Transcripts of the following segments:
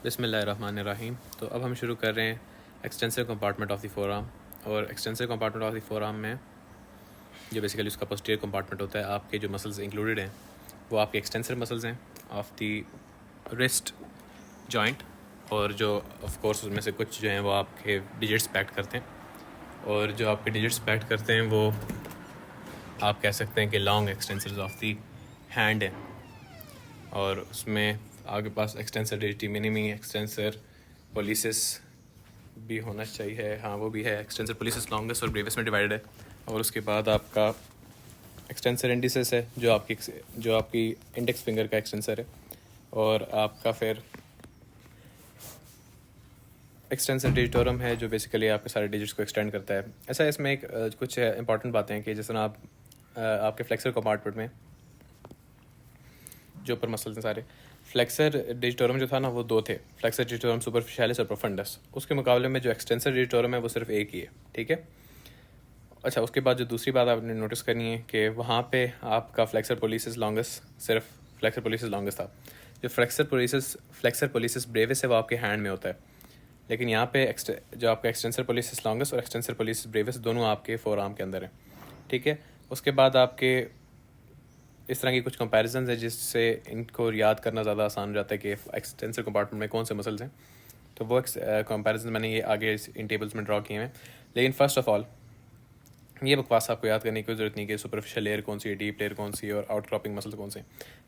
बिस्मिल्लाहिर्रहमानिर्रहीम। तो अब हम शुरू कर रहे हैं extensive compartment of the forearm. और extensive compartment of the forearm में जो बेसिकली उसका पोस्टीरियर कंपार्टमेंट होता है, आपके जो मसल्स इंक्लूडेड हैं वो आपके एक्सटेंसिव मसल्स हैं ऑफ द रिस्ट जॉइंट, और जो ऑफ कोर्स उसमें से कुछ जो हैं वो आपके डिजिट्स पैक्ट करते हैं, और जो आपके डिजिट्स पैक्ट करते हैं वो आप कह सकते हैं कि long extensors of the hand हैं। और उसमें आगे पास extensor digiti minimi, extensor pollicis भी होना चाहिए, हाँ वो भी है। एक्सटेंसर पोलिसिस लॉन्गेस्ट और ब्रेवेस्ट में डिवाइडेड है। और उसके बाद आपका एक्सटेंसर इंडिसेस है जो आपकी इंडेक्स फिंगर का एक्सटेंसर है, और आपका फिर एक्सटेंसर डिजिटोरम है जो बेसिकली आपके सारे डिजिट्स को एक्सटेंड करता है। ऐसा इसमें एक कुछ इंपॉर्टेंट बातें हैं कि जिस तरह आप आपके फ्लेक्सर कंपार्टमेंट में जो ऊपर मसल्स हैं सारे, फ्लेक्सर डिजिटोरम जो था ना वो दो थे, फ्लेक्सर डिजिटोरम सुपरफिशियलिस और प्रोफंडस। उसके मुकाबले में जो एक्सटेंसर डिजिटोरम है वो सिर्फ एक ही है, ठीक है। अच्छा, उसके बाद जो दूसरी बात आपने नोटिस करनी है कि वहाँ पे आपका फ्लेक्सर पोलिसिस लॉन्गेस्ट, सिर्फ फ्लेक्सर पोलिसिस लॉन्गेस्ट था। जो फ्लेक्सर पोलिसिस ब्रेविस है वो आपके हैंड में होता है, लेकिन यहाँ पे जो आपका एक्सटेंसर पोलिसिस लॉन्गेस्ट और एक्सटेंसर पोलिसिस ब्रेविस दोनों आपके फोर आर्म के अंदर हैं, ठीक है। उसके बाद आपके इस तरह की कुछ कंपैरिजन है जिससे इनको याद करना ज़्यादा आसान हो जाता है कि एक्सटेंसर कंपार्टमेंट में कौन से मसल्स हैं। तो वो कंपैरिजन मैंने ये आगे इन टेबल्स में ड्रॉ किए हैं। लेकिन फ़र्स्ट ऑफ ऑल ये बकवास आपको याद करने की कोई ज़रूरत नहीं कि सुपरफिशियल लेयर कौन सी है, डीप लेयर कौन सी है और आउटक्रॉपिंग मसल कौन से।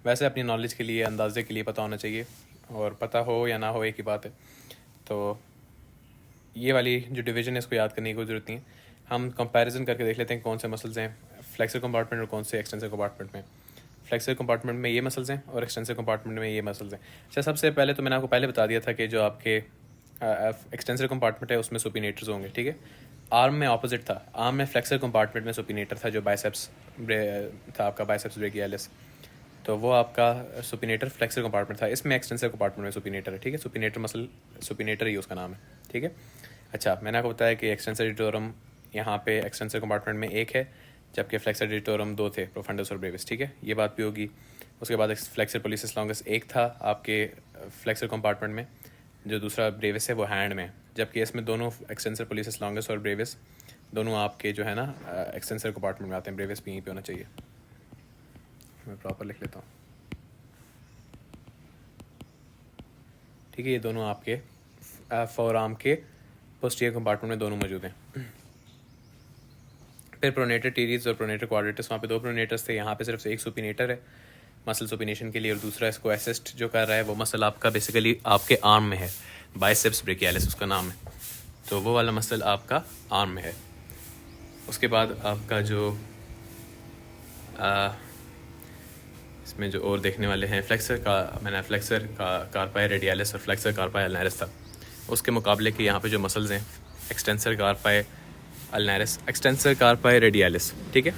वैसे अपनी नॉलेज के लिए, अंदाजे के लिए पता होना चाहिए, और पता हो या ना हो एक ही बात है। तो ये वाली जो डिवीज़न है इसको याद करने की कोई ज़रूरत नहीं है। हम कंपैरिजन करके देख लेते हैं कौन से मसल्स हैं फ्लेक्सर कंपार्टमेंट और कौन से एक्सटेंसर कंपार्टमेंट में। फ्लेक्सर कंपार्टमेंट में ये मसल्स हैं और एक्सटेंसर कंपार्टमेंट में ये मसल्स हैं। अच्छा, सबसे पहले तो मैंने आपको पहले बता दिया था कि जो आपके एक्सटेंसर कंपार्टमेंट है उसमें सुपिनेटर्स होंगे, ठीक है। आर्म में ऑपोजिट था, आर्म में फ्लेक्सर कंपार्टमेंट में सुपिनेटर था जो बाइसेप्स था, आपका बाइसेप्स ब्रेकियालिस। तो वो आपका सुपिनेटर फ्लेक्सर कंपार्टमेंट था। इसमें एक्सटेंसर कंपार्टमेंट में सुपिनेटर है, ठीक है। सुपिनेटर मसल, सुपिनेटर ही उसका नाम है, ठीक है। अच्छा, मैंने आपको बताया कि एक्सटेंसर डिजिटोरम यहाँ पे एक्सटेंसर कंपार्टमेंट में एक है, जबकि फ्लेक्सर डिजिटोरम दो थे, प्रोफंडस और ब्रेविस, ठीक है। ये बात भी होगी। उसके बाद फ्लेक्सर पोलिसिस लॉन्गेस्ट एक था आपके फ्लेक्सर कंपार्टमेंट में, जो दूसरा ब्रेविस है वो हैंड में, जबकि इसमें दोनों एक्सटेंसर पोलिसिस लॉन्गेस्ट और ब्रेविस दोनों आपके जो है ना एक्सटेंसर कंपार्टमेंट में आते हैं। ब्रेविस भी यहीं पे होना चाहिए, मैं प्रॉपर लिख लेता हूँ, ठीक है। ये दोनों आपके फोर आर्म के पोस्टीरियर कंपार्टमेंट में दोनों मौजूद हैं। फिर प्रोनेटर टीरीज और प्रोनेटर क्वाड्रेटस, वहाँ पे दो प्रोनेटर्स थे, यहाँ पे सिर्फ एक सुपिनेटर है मसल सुपिनेशन के लिए, और दूसरा इसको असिस्ट जो कर रहा है वो मसल आपका बेसिकली आपके आर्म में है, बाइसेप्स ब्रेकियालिस उसका नाम है। तो वो वाला मसल आपका आर्म में है। उसके बाद आपका जो इसमें जो और देखने वाले हैं फ्लेक्सर का, मैंने फ्लेक्सर का कार्पाई रेडियालिस और फ्लेक्सर कार्पाई अल्नारिस था। उसके मुकाबले के यहाँ पे जो मसल्स हैं एक्सटेंसर कार्पाई अल्नारिस, एक्सटेंसर कार्पाई रेडियालिस, ठीक है।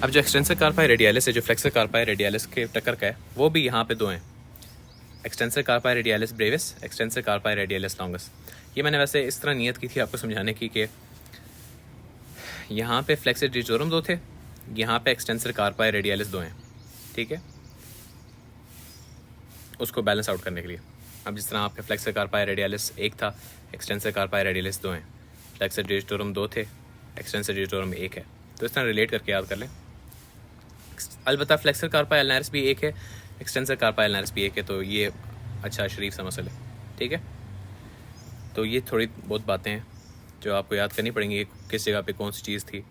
अब जो एक्सटेंसर कार्पाई रेडियालिस है जो फ्लेक्सर कार्पाई रेडियालिस के टक्कर का है, वो भी यहाँ पे दो हैं, extensor कार्पाई radialis Brevis, extensor कार्पाई radialis longus. ये मैंने वैसे इस तरह नियत की थी आपको समझाने की कि यहाँ पे फ्लेक्सर डिजिटोरम दो थे, यहाँ पे एक्सटेंसर कार्पाई रेडियालिस दो हैं, ठीक है, उसको बैलेंस आउट करने के लिए। अब जिस तरह आपके फ्लेक्सर कार्पाई रेडियालिस एक था, एक्सटेंसर कार्पाई रेडियालिस दो हैं, फ्लेक्सर डिजिटोरम दो थे, एक्सटेंसर डिजिटोरम एक है। तो इस तरह रिलेट करके याद कर लें। अलबत्ता फ्लेक्सर कार्पाई अल्नारिस भी एक है, एक्सटेंसर कार्पाई अल्नारिस भी एक है, तो ये अच्छा शरीफ सा मसला है, ठीक है। तो ये थोड़ी बहुत बातें हैं जो आपको याद करनी पड़ेंगी, किस जगह पे कौन सी चीज़ थी।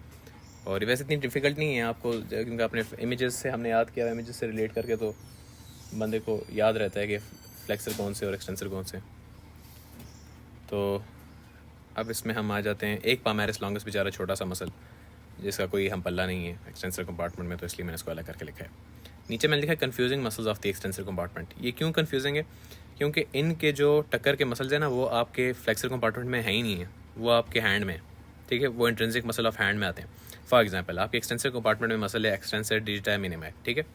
और ये वैसे इतनी डिफ़िकल्ट नहीं है आपको, क्योंकि अपने इमेजेस से हमने याद किया, इमेजेस से रिलेट करके तो बंदे को याद रहता है कि फ्लेक्सर कौन से और एक्सटेंसर कौन से। तो अब इसमें हम आ जाते हैं एक पामेरिस लॉन्गस, बेचारा छोटा सा मसल जिसका कोई हम पल्ला नहीं है एक्सटेंसर कंपार्टमेंट में, तो इसलिए मैंने इसको अलग करके लिखा है। नीचे मैंने लिखा है confusing muscles of the extensor compartment. ये क्यों कन्फ्यूजिंग है? क्योंकि इनके जो टक्कर के मसल्स हैं ना वो आपके फ्लेक्सर कंपार्टमेंट में है ही नहीं है, वो आपके हैंड में, ठीक है। वो इंट्रिंसिक मसल ऑफ हैंड में आते हैं। फॉर एग्जाम्पल आपके एक्सटेंसर कंपार्टमेंट में मसल है एक्सटेंसर डिजिटा मिनिमा, ठीक है।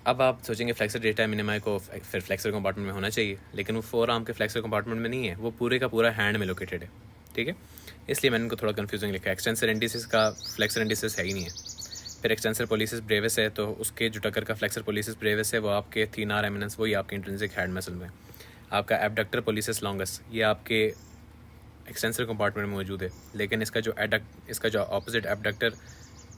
अब आप सोचेंगे फ्लेक्सर डिजिटा मिनिमा को फिर फ्लेक्सर कंपार्टमेंट में होना चाहिए, लेकिन वो फोर आर्म के फ्लेक्सर कंपार्टमेंट में नहीं है, वो पूरे का पूरा हैंड में लोकेटेड है, ठीक है। इसलिए मैंने इनको थोड़ा कंफ्यूजिंग लिखा है। एक्सटेंसर इंडिसिस का फ्लेक्सर इंडिसिस है ही नहीं है। फिर एक्सटेंसर पोलिसिस ब्रेविस है, तो उसके जो टक्कर का फ्लेक्सर पोलिसिस ब्रेविस है वो आपके थीनार एमिनेंस, वही आपके इंट्रिंसिक हैंड मसल में। आपका एबडक्टर पोलिसिस लॉन्गस, ये आपके एक्सटेंसर कंपार्टमेंट में मौजूद है, लेकिन इसका जो ऑपोजिट एबडक्टर,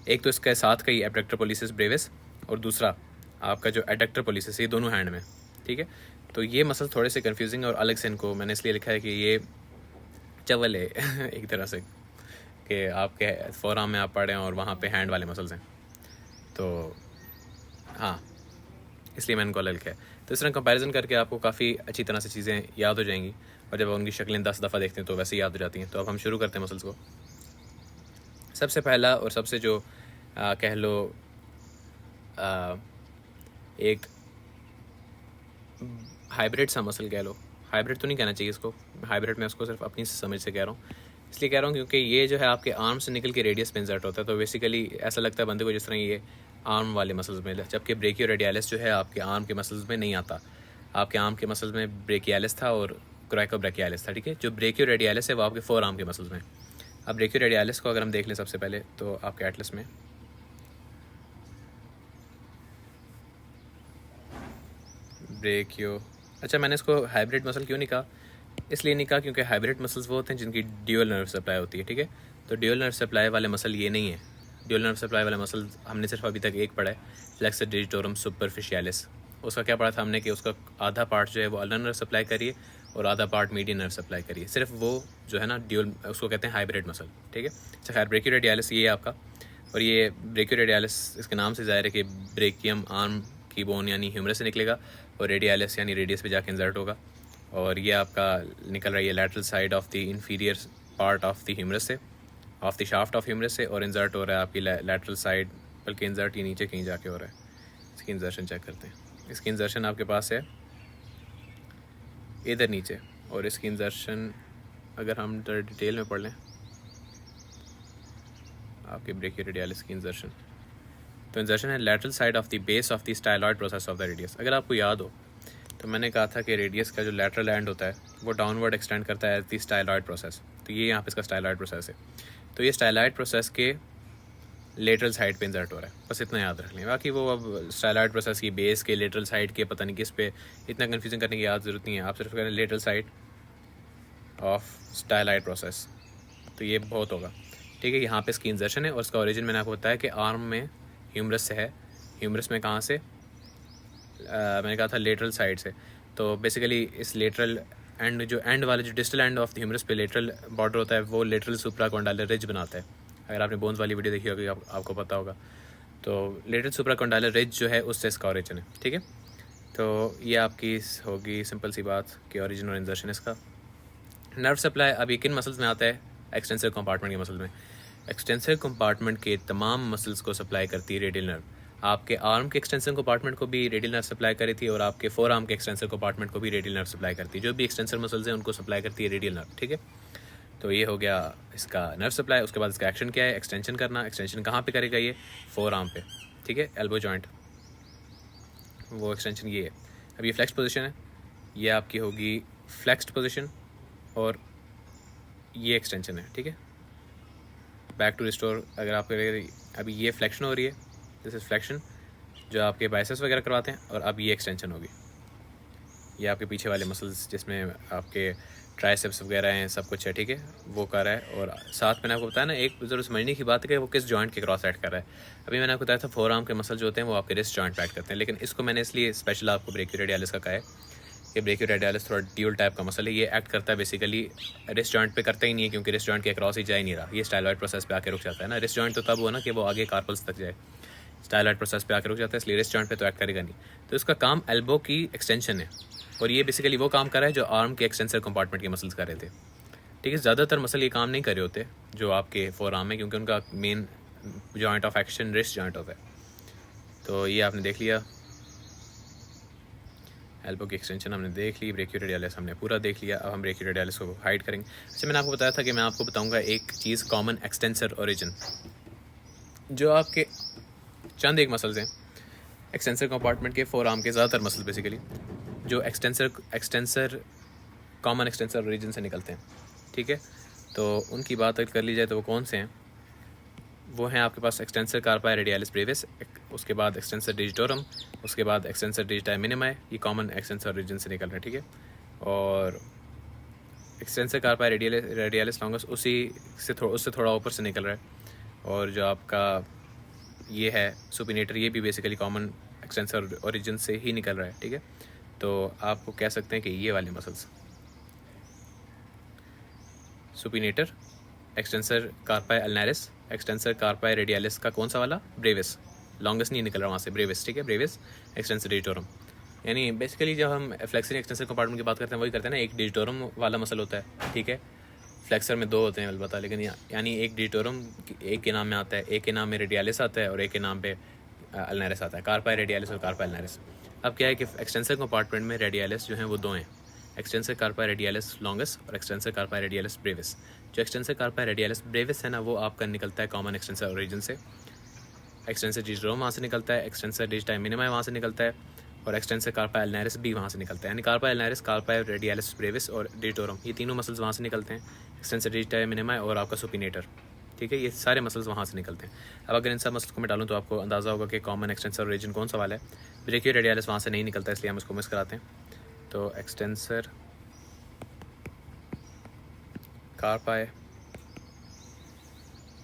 एक तो इसके साथ का ही एबडक्टर पोलिसिस ब्रेविस और दूसरा आपका जो एडक्टर पोलिसिस, ये दोनों हैंड में, ठीक है। तो ये मसल थोड़े से कंफ्यूजिंग है और अलग से इनको मैंने इसलिए लिखा है कि ये चवल है एक तरह से, कि आपके फोरआर्म में आप पढ़े हैं और वहाँ पे हैंड वाले मसल्स हैं, तो हाँ इसलिए मैंने इनको अलग लिखा है। तो इस तरह कंपैरिजन करके आपको काफ़ी अच्छी तरह से चीज़ें याद हो जाएंगी, और जब उनकी शक्लें 10 दफ़ा देखते हैं तो वैसे ही याद हो जाती हैं। तो अब हम शुरू करते हैं मसल्स को। सबसे पहला और सबसे जो कह लो एक हाइब्रिड सा मसल कह लो, हाइब्रिड तो नहीं कहना चाहिए इसको, हाइब्रिड मैं उसको सिर्फ अपनी समझ से कह रहा हूँ, इसलिए कह रहा हूँ क्योंकि ये जो है आपके आर्म से निकल के रेडियस पे इंसर्ट होता है। तो बेसिकली ऐसा लगता है बंदे को जिस तरह ये आर्म वाले मसल्स में, जबकि ब्रेकियोरेडियालिस जो है आपके आर्म के मसल्स में नहीं आता। आपके आर्म के मसल्स में ब्रेकियालिस था और क्राइकोब्रेकियालिस था, ठीक है। जो ब्रेकियोरेडियालिस है वो आपके फोर आर्म के मसल्स में। अब ब्रेकियोरेडियालिस को अगर हम देख लें सबसे पहले, तो आपके एटलस में ब्रेकियो, अच्छा मैंने इसको हाइब्रिड मसल क्यों नहीं कहा, इसलिए नहीं कहा क्योंकि हाइब्रिड मसल्स वो होते हैं जिनकी ड्यूअल नर्व सप्लाई होती है, ठीक है। तो ड्यूअल नर्व सप्लाई वाले मसल ये नहीं है। ड्यूअल नर्व सप्लाई वाले मसल हमने सिर्फ अभी तक एक पढ़ा है, फ्लेक्सर डिजिटोरम सुपरफिशियालिस। उसका क्या पढ़ा था हमने कि उसका आधा पार्ट जो है वो अल्नर नर्व सप्लाई करिए और आधा पार्ट मीडियन नर्व सप्लाई करिए, सिर्फ वो जो है ना ड्यूअल, उसको कहते हैं हाइब्रिड मसल, ठीक है। अच्छा खैर, ब्रेकियोरेडियालिस ये है आपका, और ये ब्रेकियोरेडियालिस इसके नाम से ज़ाहिर है कि ब्रेकियम आर्म की बोन यानी ह्यूमरस से निकलेगा, और रेडियालिस यानी रेडियस पे जाके इंसर्ट होगा, और ये आपका निकल रहा है lateral side of the inferior part of the humerus से, of the shaft of humerus से, और इंसर्ट हो रहा है आपकी लैटरल साइड, बल्कि इंसर्ट ये नीचे कहीं जाके हो रहा है। इसकी इंसर्शन चेक करते हैं। इसकी इंसर्शन आपके पास है इधर नीचे, और इसकी इंसर्शन अगर हम डिटेल में पढ़ लें आपके ब्रेकियोरेडियालिस की इंसर्शन, तो इंसर्शन है lateral side of the base of the styloid process of the radius. अगर आपको याद हो तो मैंने कहा था कि रेडियस का जो लैटरल एंड होता है वो डाउनवर्ड एक्सटेंड करता है द स्टाइलॉइड प्रोसेस। तो ये यहाँ पे इसका स्टाइलॉइड प्रोसेस है। तो ये स्टाइलॉइड प्रोसेस के लेटरल साइड पे इंसर्ट हो रहा है, बस इतना याद रख लें। बाकी वो अब स्टाइलॉइड प्रोसेस की बेस के, लेटरल साइड के, पता नहीं किस पे, इतना कन्फ्यूजन करने की याद ज़रूरत नहीं है। आप सिर्फ करें lateral side of styloid process, तो ये बहुत होगा, ठीक है। यहाँ पे इसकी इंसर्शन है और इसका ओरिजिन मैंने आपको बताया कि आर्म में ह्यूमरस से है। ह्यूमरस में कहाँ से, मैंने कहा था लेटरल साइड से। तो बेसिकली इस लेटरल एंड, जो एंड वाले, जो distal end of the humerus पे लेटरल बॉर्डर होता है, वो लेटरल सुप्राकॉन्डाइलर रिज बनाता है। अगर आपने बोन्स वाली वीडियो देखी होगी आपको पता होगा। तो लेटरल सुप्राकॉन्डाइलर रिज जो है उससे इसका ओरिजिन है, ठीक है। तो ये आपकी होगी सिंपल सी बात कि ओरिजिन और इंसर्शन इसका। नर्व सप्लाई अब ये किन मसल्स में आता है, एक्सटेंसर कंपार्टमेंट के मसल्स में। एक्सटेंसर कंपार्टमेंट के तमाम मसल्स को सप्लाई करती है रेडियल नर्व। आपके आर्म के एक्सटेंसर कंपार्टमेंट को भी रेडियल नर्व सप्लाई करी थी, और आपके फोर आर्म के एक्सटेंसर कंपार्टमेंट को भी रेडियल नर्व सप्लाई करती है। जो भी एक्सटेंसर मसल्स हैं उनको सप्लाई करती है रेडियल नर्व, ठीक है। तो ये हो गया इसका नर्व सप्लाई। उसके बाद इसका एक्शन क्या है, एक्सटेंशन करना। एक्सटेंशन कहाँ पे करेगा, ये फोर आर्म पे, ठीक है, एल्बो जॉइंट, वो एक्सटेंशन ये है। अब ये फ्लेक्स पोजिशन है, ये आपकी होगी फ्लेक्स्ड पोजिशन, और ये एक्सटेंशन है, ठीक है। बैक टू रिस्टोर अगर आप करेंगे, अभी ये फ्लेक्शन हो रही है, दिस इज फ्लेक्शन जो आपके बाइसेप्स वगैरह करवाते हैं, और अब ये एक्सटेंशन होगी, ये आपके पीछे वाले मसल्स जिसमें आपके ट्राइसेप्स वगैरह हैं, सब कुछ है, ठीक है, वो कर रहा है। और साथ मैंने आपको बताया ना, एक ज़रूर समझने की बात है कि वो किस जॉइंट के क्रॉस ऐड कर रहा है। अभी मैंने आपको बताया था फोर आर्म के मसल जो होते हैं वो आपके रिस्ट जॉइंट पे ऐड करते हैं, लेकिन इसको मैंने इसलिए स्पेशल आपको ब्रेकियोरेडियालिस का कहा है कि ब्रेकियोरेडियालिस थोड़ा ड्यूल टाइप का मसल है। ये एक्ट करता है बेसिकली रिस्ट जॉइंट पे करता ही नहीं है, क्योंकि रिस्ट जॉइंट के क्रॉस ही जा ही नहीं रहा, ये स्टाइलॉइड प्रोसेस पे आके रुक जाता है ना। रिस्ट जॉइंट तो तब हो ना कि वो आगे कार्पल्स तक जाए, स्टाइलॉइड प्रोसेस पे आके रुक जाता है, इसलिए रिस्ट जॉइंट पे तो एक्ट करेगा नहीं। तो इसका काम एल्बो की एक्सटेंशन है, और ये बेसिकली वो काम कर रहा है जो आर्म के एक्सटेंसर कंपार्टमेंट के मसल्स कर रहे थे, ठीक है। ज़्यादातर मसल ये काम नहीं कर रहे होते जो आपके फोर आर्म में, क्योंकि उनका main joint of action wrist joint होता है। तो ये आपने देख लिया, एल्बो की एक्सटेंशन हमने देख ली, ब्रेकियोरेडियालिस हमने पूरा देख लिया। अब हम ब्रेकियोरेडियालिस को हाइड करेंगे। अच्छा, मैंने आपको बताया था कि मैं आपको बताऊंगा एक चीज़, कॉमन एक्सटेंसर ओरिजिन, जो आपके चंद एक मसल्स हैं एक्सटेंसर कंपार्टमेंट के, फोर आर्म के ज़्यादातर मसल बेसिकली जो एक्सटेंसर कॉमन एक्सटेंसर ओरिजिन से निकलते हैं, ठीक है। तो उनकी बात अगर कर ली जाए तो वो कौन से हैं, वो हैं आपके पास एक्सटेंसर कार्पाई रेडियालिस ब्रेविस, उसके बाद एक्सटेंसर डिजिटोरम, उसके बाद एक्सटेंसर डिजिटाई मिनिमाई, ये कॉमन एक्सटेंसर ओरिजिन से निकल रहे हैं, ठीक है। और एक्सटेंसर कार्पाई रेडियलिस लॉन्गस उससे थोड़ा ऊपर से निकल रहा है। और जो आपका ये है सुपिनेटर, ये भी बेसिकली कॉमन एक्सटेंसर ओरिजिन से ही निकल रहा है, ठीक है। तो आपको कह सकते हैं कि ये वाले muscles supinator, extensor कार्पाई अल्नारिस, extensor कार्पाई radialis का कौन सा वाला, ब्रेविस, लॉन्गेस्ट नहीं निकल रहा वहाँ से, ब्रेविस, ठीक है, ब्रेविस, एक्सटेंसर डिजिटोरम। यानी बेसिकली जब हम फ्लेक्सर एक्सटेंसर कंपार्टमेंट की बात करते हैं वही करते हैं ना, एक डिजिटोरम वाला मसल होता है, ठीक है। फ्लेक्सर में दो होते हैं अलबत्ता, लेकिन यानी एक डिजिटोरम एक के नाम में आता है, एक के नाम में रेडियलिस आता है और एक के नाम पे अल्नारिस आता है, कार्पाई रेडियलिस और कार्पाई अल्नारिस। अब क्या है कि एक्सटेंसर कंपार्टमेंट में रेडियलिस जो है वो दो हैं, एक्सटेंसर कार्पाई रेडियलिस लॉन्गस और एक्सटेंसर कार्पाई रेडियलिस ब्रेविस। जो एक्सटेंसर कार्पाई रेडियलिस ब्रेविस है ना, वो आपका निकलता है कॉमन एक्सटेंसर ओरिजिन से, एक्सटेंसर डिजिटोरम वहाँ से निकलता है, एक्सटेंसर डिजिटाई मिनिमा वहाँ से निकलता है और एक्सटेंसर कार्पाई अल्नारिस भी वहाँ से निकलता है। यानी कार्पाई अल्नारिस, कार्पाई रेडियलिस ब्रेविस और डिजिटोरम, ये तीनों मसल्स वहाँ से निकलते हैं, एक्सटेंसर डिजिटाई मिनिमा और आपका सुपिनेटर, ठीक है। ये सारे मसल्स वहाँ से निकलते हैं। अब अगर इन सब मसल्स को मैं डालूँ तो आपको अंदाज़ा होगा कि कॉमन एक्सटेंसर ओरिजिन कौन सा वाला है। ब्रेकियो रेडियलिस वहाँ से नहीं निकलता, इसलिए हम इसको मिस कराते हैं। तो एक्सटेंसर कार्पाई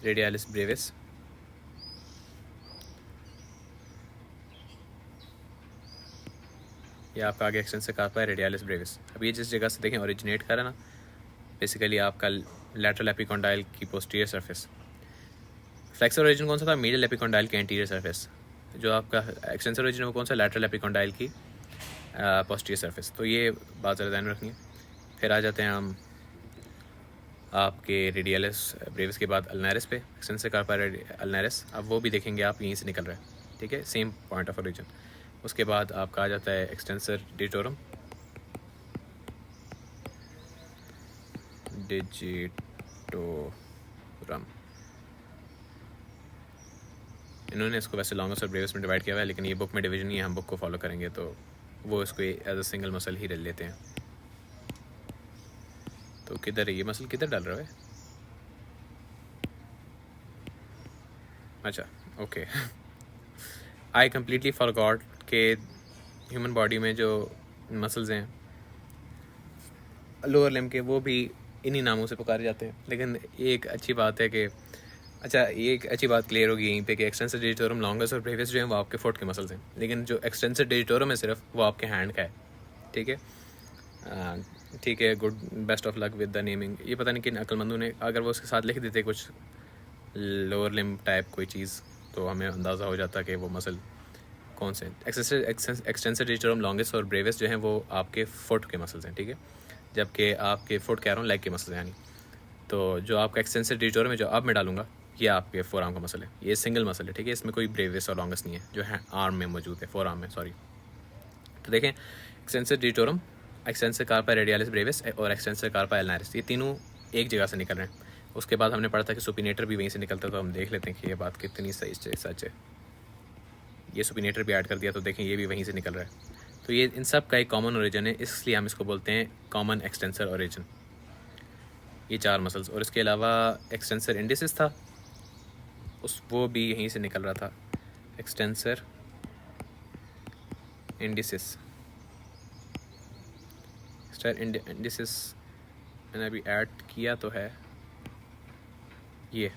रेडियलिस ब्रेविस, ये आपका आगे एक्सटेंसर कार्पाई रेडियलिस ब्रेविस। अब ये जिस जगह से देखें ओरिजिनेट कर रहा है ना, बेसिकली आपका लैटरल एपिकॉन्डाइल की पोस्टीरियर सरफेस। फ्लेक्सर ओरिजिन कौन सा था, मीडियल एपिकॉन्डाइल की एंटीरियर सरफेस। जो आपका एक्सटेंसर ओरिजिन है वो कौन सा, लैटरल एपिकॉन्डाइल की पोस्टीरियर सरफेस। तो ये बात ज़रा ध्यान रखनी है। फिर आ जाते हैं हम आपके रेडियलिस ब्रेविस के बाद अल्नारिस पे, एक्सटेंसर कार्पाई अल्नारिस। अब वो भी देखेंगे आप यहीं से निकल रहा है, ठीक है, सेम पॉइंट ऑफ ओरिजिन। उसके बाद आपका आ जाता है एक्सटेंसर डिजिटोरम, इन्होंने इसको वैसे लॉन्गेस्ट और ब्रेविस में डिवाइड किया हुआ है, लेकिन ये बुक में डिवीजन नहीं है, हम बुक को फॉलो करेंगे तो वो इसको एज अ सिंगल मसल ही लेते हैं। तो किधर है ये मसल, किधर डाल रहा है, अच्छा ओके। आई कम्प्लीटली फॉरगॉट के ह्यूमन बॉडी में जो मसल्स हैं लोअर लिम्ब के, वो भी इन्हीं नामों से पुकारे जाते हैं। लेकिन एक अच्छी बात है कि अच्छा, ये एक अच्छी बात क्लियर होगी यहीं पे कि एक्सटेंसर डिजिटोरम लॉन्गस और ब्रेविस जो हैं वो आपके फुट के मसल्स हैं, लेकिन जो एक्सटेंसर डिजिटोरम है सिर्फ वो आपके हैंड का है, ठीक है। ठीक है, good, best of luck with the naming. ये पता नहीं किन अक्लमंदों ने, अगर वो उसके साथ लिख देते कुछ लोअर लिम्ब टाइप कोई चीज़ तो हमें अंदाज़ा हो जाता कि वो मसल कौन से। एक्सटेंसर डिजिटोरम लॉन्गस और ब्रेविस जो हैं वो आपके फुट के मसल्स हैं, ठीक है, जबकि आपके फुट कह रहा हूँ लेग के मसल्स हैं। यानी तो जो आपका एक्सटेंसर डिजिटोरम है जो अब मैं डालूंगा, ये आपके फोर आर्म का मसल है, ये सिंगल मसल है, ठीक है, इसमें कोई ब्रेविस और लॉन्गस नहीं है, जो है आर्म में मौजूद है, फोर आर्म में, सॉरी। तो देखें, extensor digitorum, extensor कार्पाई radialis Brevis और एक्सटेंसर कार्पाई अल्नारिस, ये तीनों एक जगह से निकल रहे हैं। उसके बाद हमने पढ़ा था कि सुपिनेटर भी वहीं से निकलता है, तो हम देख लेते हैं कि ये बात कितनी सही सच है। ये सुपिनेटर भी ऐड कर दिया, तो देखें ये भी वहीं से निकल रहा है। तो ये इन सब का एक कॉमन ओरिजिन है, इसलिए हम इसको बोलते हैं कॉमन एक्सटेंसर ओरिजिन, ये चार मसल्स। और इसके अलावा एक्सटेंसर इंडिसिस था, वो भी यहीं से निकल रहा था, एक्सटेंसर इंडिसिस। इंडिसिस मैंने अभी ऐड किया तो है ये,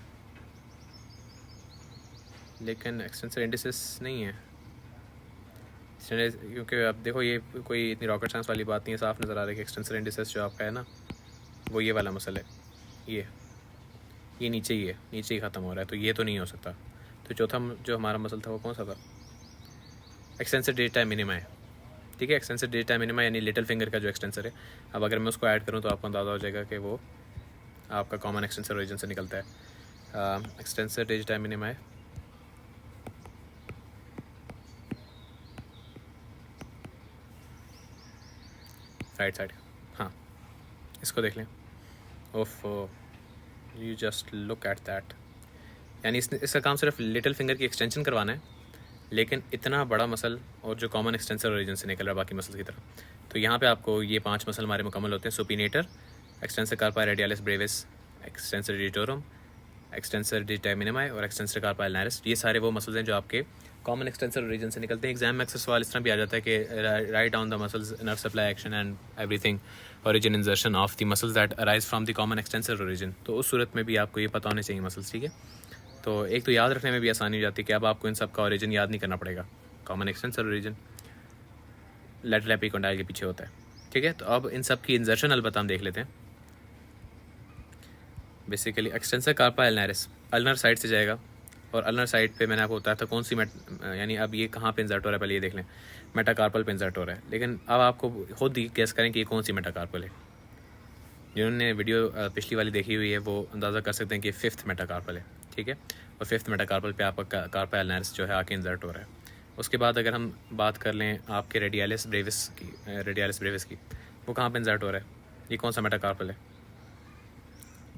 लेकिन एक्सटेंसर इंडिसिस नहीं है, क्योंकि अब देखो ये कोई इतनी रॉकेट साइंस वाली बात नहीं है, साफ नज़र आ रहा है कि एक्सटेंसर इंडिसिस जो आपका है ना वो ये वाला मसल है, ये नीचे ही है, नीचे ही ख़त्म हो रहा है, तो ये तो नहीं हो सकता। तो चौथा जो हमारा मसल था वो कौन सा था, एक्सटेंसर डिजिटाई मिनिमा है, ठीक है, एक्सटेंसर डिजिटाई मिनिमा यानी लिटिल फिंगर का जो एक्सटेंसर है। अब अगर मैं उसको ऐड करूँ तो आपको अंदाज़ा हो जाएगा कि वो आपका कॉमन एक्सटेंसर ओरिजिन से निकलता है। एक्सटेंसर डिजिटाई मिनिमा है, राइट साइड, हाँ, इसको देख लें। ओफ, you just look at that. यानी इसका काम सिर्फ लिटिल फिंगर की एक्सटेंशन करवाना है, लेकिन इतना बड़ा मसल और जो कॉमन एक्सटेंसर ओरिजिन से निकल रहा है बाकी मसल की तरफ। तो यहाँ पे आपको ये 5 मसल हमारे मुकम्मल होते हैं, supinator, extensor कार्पाई radialis Brevis, extensor digitorum, extensor digiti minima और एक्सटेंसर कार्पाई अल्नारिस। ये सारे वो मसल्स हैं जो आपके कॉमन एक्सटेंसर ओरिजिन से निकलते हैं। एग्जाम में अक्सर सवाल इस तरह भी आ जाता है कि write down the muscles nerve supply action and everything origin इंजर्शन of the muscles that arise from the common extensor origin. तो उस सूरत में भी आपको ये पता होने चाहिए मसल्स, ठीक है। तो एक तो याद रखने में भी आसानी हो जाती है कि अब आपको इन सब का ओरिजिन याद नहीं करना पड़ेगा। Common extensor origin lateral epicondyle के पीछे होता है, ठीक है। तो अब इन सब की इंजर्शन अलबत्ता हम देख लेते हैं। बेसिकली एक्सटेंसर कार्पा अल्नारिस अल्नर साइड से जाएगा, और अल्नर साइड पे मैंने आपको बताया था कौन सी यानी अब ये कहाँ पे इंसर्ट हो रहा है, पहले ये देख लें। मेटाकार्पल पे इंसर्ट हो रहा है, लेकिन अब आपको खुद ही गेस करें कि ये कौन सी मेटाकार्पल है। जिन्होंने वीडियो पिछली वाली देखी हुई है वो अंदाज़ा कर सकते हैं कि 5th मेटाकार्पल है, ठीक है। और 5th मेटाकार्पल पे आपका कार्पा अल्नारिस जो है आके इंसर्ट हो रहा है। उसके बाद अगर हम बात कर लें आपके रेडियालिस ब्रेविस की, वो कहाँ पे इंसर्ट हो रहा है, ये कौन सा मेटाकार्पल है,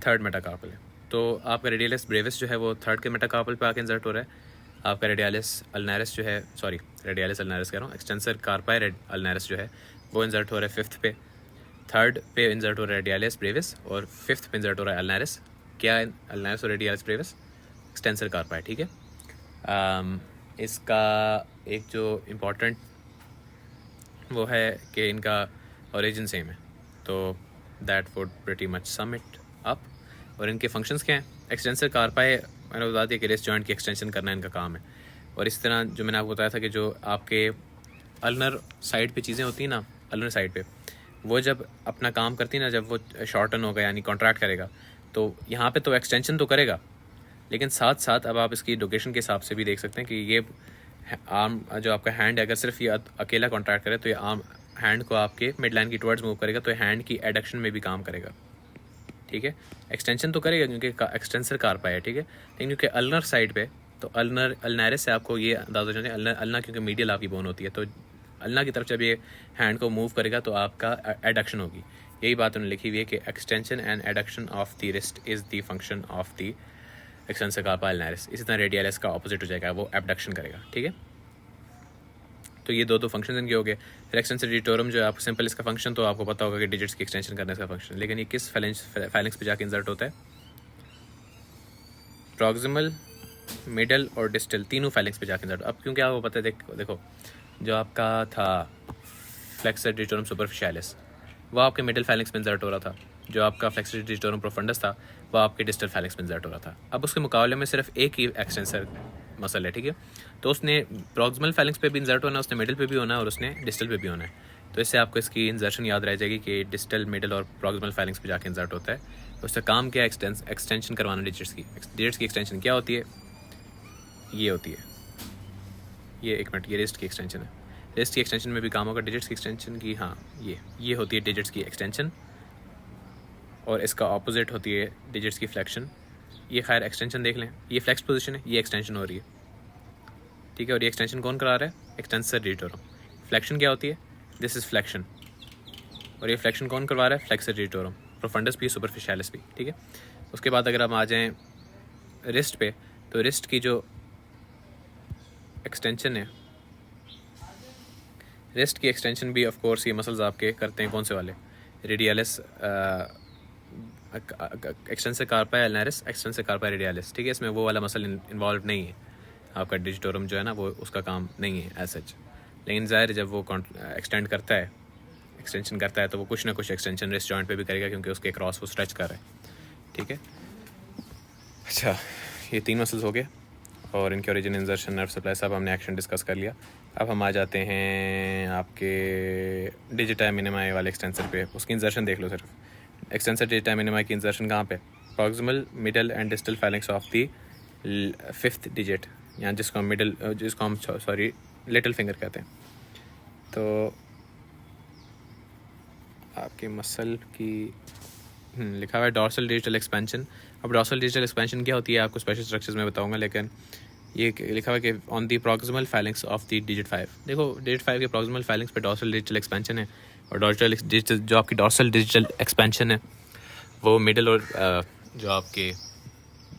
3rd मेटाकार्पल है। तो आपका रेडियालिस ब्रेविस जो है वो 3rd के मेटाकार्पल पे आके इंसर्ट हो रहा है। आपका रेडियालिस अल्नारिस जो है, रेडियालिस अल्नारिस कह रहा हूँ, एक्सटेंसर कार्पाई अल्नारिस जो है वो इंसर्ट हो रहा है 5th पे। 3rd पे इंसर्ट हो रहा है रेडियालिस ब्रेविस, और 5th पे इंसर्ट हो रहा है अल्नारिस। क्या है अल्नारिस और रेडियालिस ब्रेविस? एक्सटेंसर कार्पाई, ठीक है। इसका एक जो इम्पोर्टेंट वो है कि इनका ओरिजिन सेम है, तो that would pretty much sum it up. और इनके फंक्शंस क्या हैं? एक्सटेंसर कार्पाई मैंने बता दिया कि रेस्ट जॉइंट की एक्सटेंशन करना इनका काम है। और इस तरह जो मैंने आपको बताया था कि जो आपके अल्नर साइड पे चीज़ें होती हैं ना, अल्नर साइड पे वो जब अपना काम करती है ना, जब वो शॉर्टन होगा यानी कॉन्ट्रैक्ट करेगा, तो यहाँ पे तो एक्सटेंशन तो करेगा, लेकिन साथ साथ अब आप इसकी लोकेशन के हिसाब से भी देख सकते हैं कि ये आर्म जो आपका हैंड है, अगर सिर्फ ये अकेला कॉन्ट्रैक्ट करे तो ये आर्म हैंड को आपके मिड लाइन की टुवर्ड्स मूव करेगा, तो हैंड की एडक्शन में भी काम करेगा, ठीक है। एक्सटेंशन तो करेगा क्योंकि एक्सटेंसर कार्पाई है, ठीक है। लेकिन क्योंकि अल्नर साइड पे तो अल्नारिस से आपको ये अंदाज़ा हो जाए अल्ना क्योंकि मीडियल आपकी बोन होती है, तो अल्ना की तरफ जब ये हैंड को मूव करेगा तो आपका एडक्शन होगी। यही बात उन्होंने लिखी हुई है कि extension and adduction of the wrist is the function of the extensor कार्पा अल्नारिस। इसी तरह रेडियालिस का ऑपोजिट हो जाएगा, वो एबडक्शन करेगा, ठीक है। तो ये दो फंक्शन इनके हो गए। फिर एक्सटेंसर डिटोरम जो है आपको सिंपल इसका फंक्शन तो आपको पता होगा कि डिजिट्स की एक्सटेंशन करने का फंक्शन, लेकिन ये किस फैलेंक्स पे जाके इंसर्ट होता है? प्रॉक्सिमल, मिडल और डिस्टल, तीनों फैलेंक्स पे जाके इंसर्ट। अब क्योंकि आपको पता है, देखो जो आपका था फ्लेक्सर डिटोरम सुपरफिशियलिस वो आपके मिडल फैलेंक्स पे इंसर्ट हो रहा था। जो आपका फ्लेक्सर डिटोरम प्रोफंडस था वो आपके डिस्टल फैलेंक्स पे इंसर्ट हो रहा था। अब उसके मुकाबले में सिर्फ एक ही एक्सटेंसर मसल है, ठीक है। तो उसने प्रॉक्सिमल फैलेंक्स पे भी इंसर्ट होना है, उसने मिडल पे भी होना है और उसने डिस्टल पे भी होना है। तो इससे आपको इसकी इंसर्शन याद रह जाएगी कि डिस्टल, मिडल और प्रॉक्सिमल फैलेंक्स पे जाके इंसर्ट होता है। उसका काम क्या है? एक्सटेंशन करवाना डिजिट्स की एक्सटेंशन क्या होती है? ये होती है, ये एक मिनट, ये रिस्ट की एक्सटेंशन है। रिस्ट की एक्सटेंशन में भी काम होगा डिजिट्स की एक्सटेंशन की, हाँ ये होती है डिजिट्स की एक्सटेंशन, और इसका ऑपोजिट होती है डिजिट्स की फ्लेक्शन। ये खैर एक्सटेंशन देख लें, ये फ्लेक्स पोजीशन है, ये एक्सटेंशन हो रही है, ठीक है। और ये एक्सटेंशन कौन करा रहा है? एक्सटेंसर डिटोरम। फ्लेक्शन क्या होती है? दिस इज़ फ्लेक्शन, और ये फ्लेक्शन कौन करवा रहा है? फ्लेक्सर डिटोरम, प्रोफंडस भी, सुपरफिशियलिस भी, ठीक है। उसके बाद अगर हम आ जाएँ रिस्ट पे, तो रिस्ट की जो एक्सटेंशन है, रिस्ट की एक्सटेंशन भी ऑफ कोर्स ये मसल्स आपके करते हैं, कौन से वाले? रेडियालिस एक्सटेंसर कार्पाई अल्नारिस, एक्सटेंसर कार्पाई रेडियालिस, ठीक है। इसमें वो वाला मसल इन्वॉल्व नहीं है, आपका डिजिटोरम जो है ना वो उसका काम नहीं है एज सच। लेकिन ज़ाहिर जब वो एक्सटेंड करता है, एक्सटेंशन करता है, तो वो कुछ ना कुछ एक्सटेंशन रिस्ट जॉइंट पे भी करेगा क्योंकि उसके क्रॉस वो स्ट्रेच कर रहा है, ठीक है। अच्छा, ये 3 मसल्स हो गए और इनके ओरिजिन, इंजर्शन, नर्व सप्लाई सब हमने एक्शन डिस्कस कर लिया। अब हम आ जाते हैं आपके डिजिटा मिनिमाई वाले एक्सटेंसर पे। उसकी इंजर्शन देख लो सिर्फ। एक्सटेंसर डिजिटा मिनिमाई की इंजर्शन कहाँ पे? Proximal, middle and distal phalanx of the 5th digit, या जिसको हम लिटिल फिंगर कहते हैं। तो आपके मसल की लिखा हुआ है डॉर्सल डिजिटल एक्सपेंशन। अब डॉर्सल डिजिटल एक्सपेंशन क्या होती है आपको स्पेशल स्ट्रक्चर्स में बताऊंगा, लेकिन ये लिखा हुआ है कि on the proximal phalanx of the digit 5। देखो डिजिट 5 के प्रॉक्सिमल फैलेंक्स पे डॉर्सल डिजिटल एक्सपेंशन है, और डॉर्सल डिजिटल जो आपकी डॉर्सल डिजिटल एक्सपेंशन है वो मिडल और जो आपके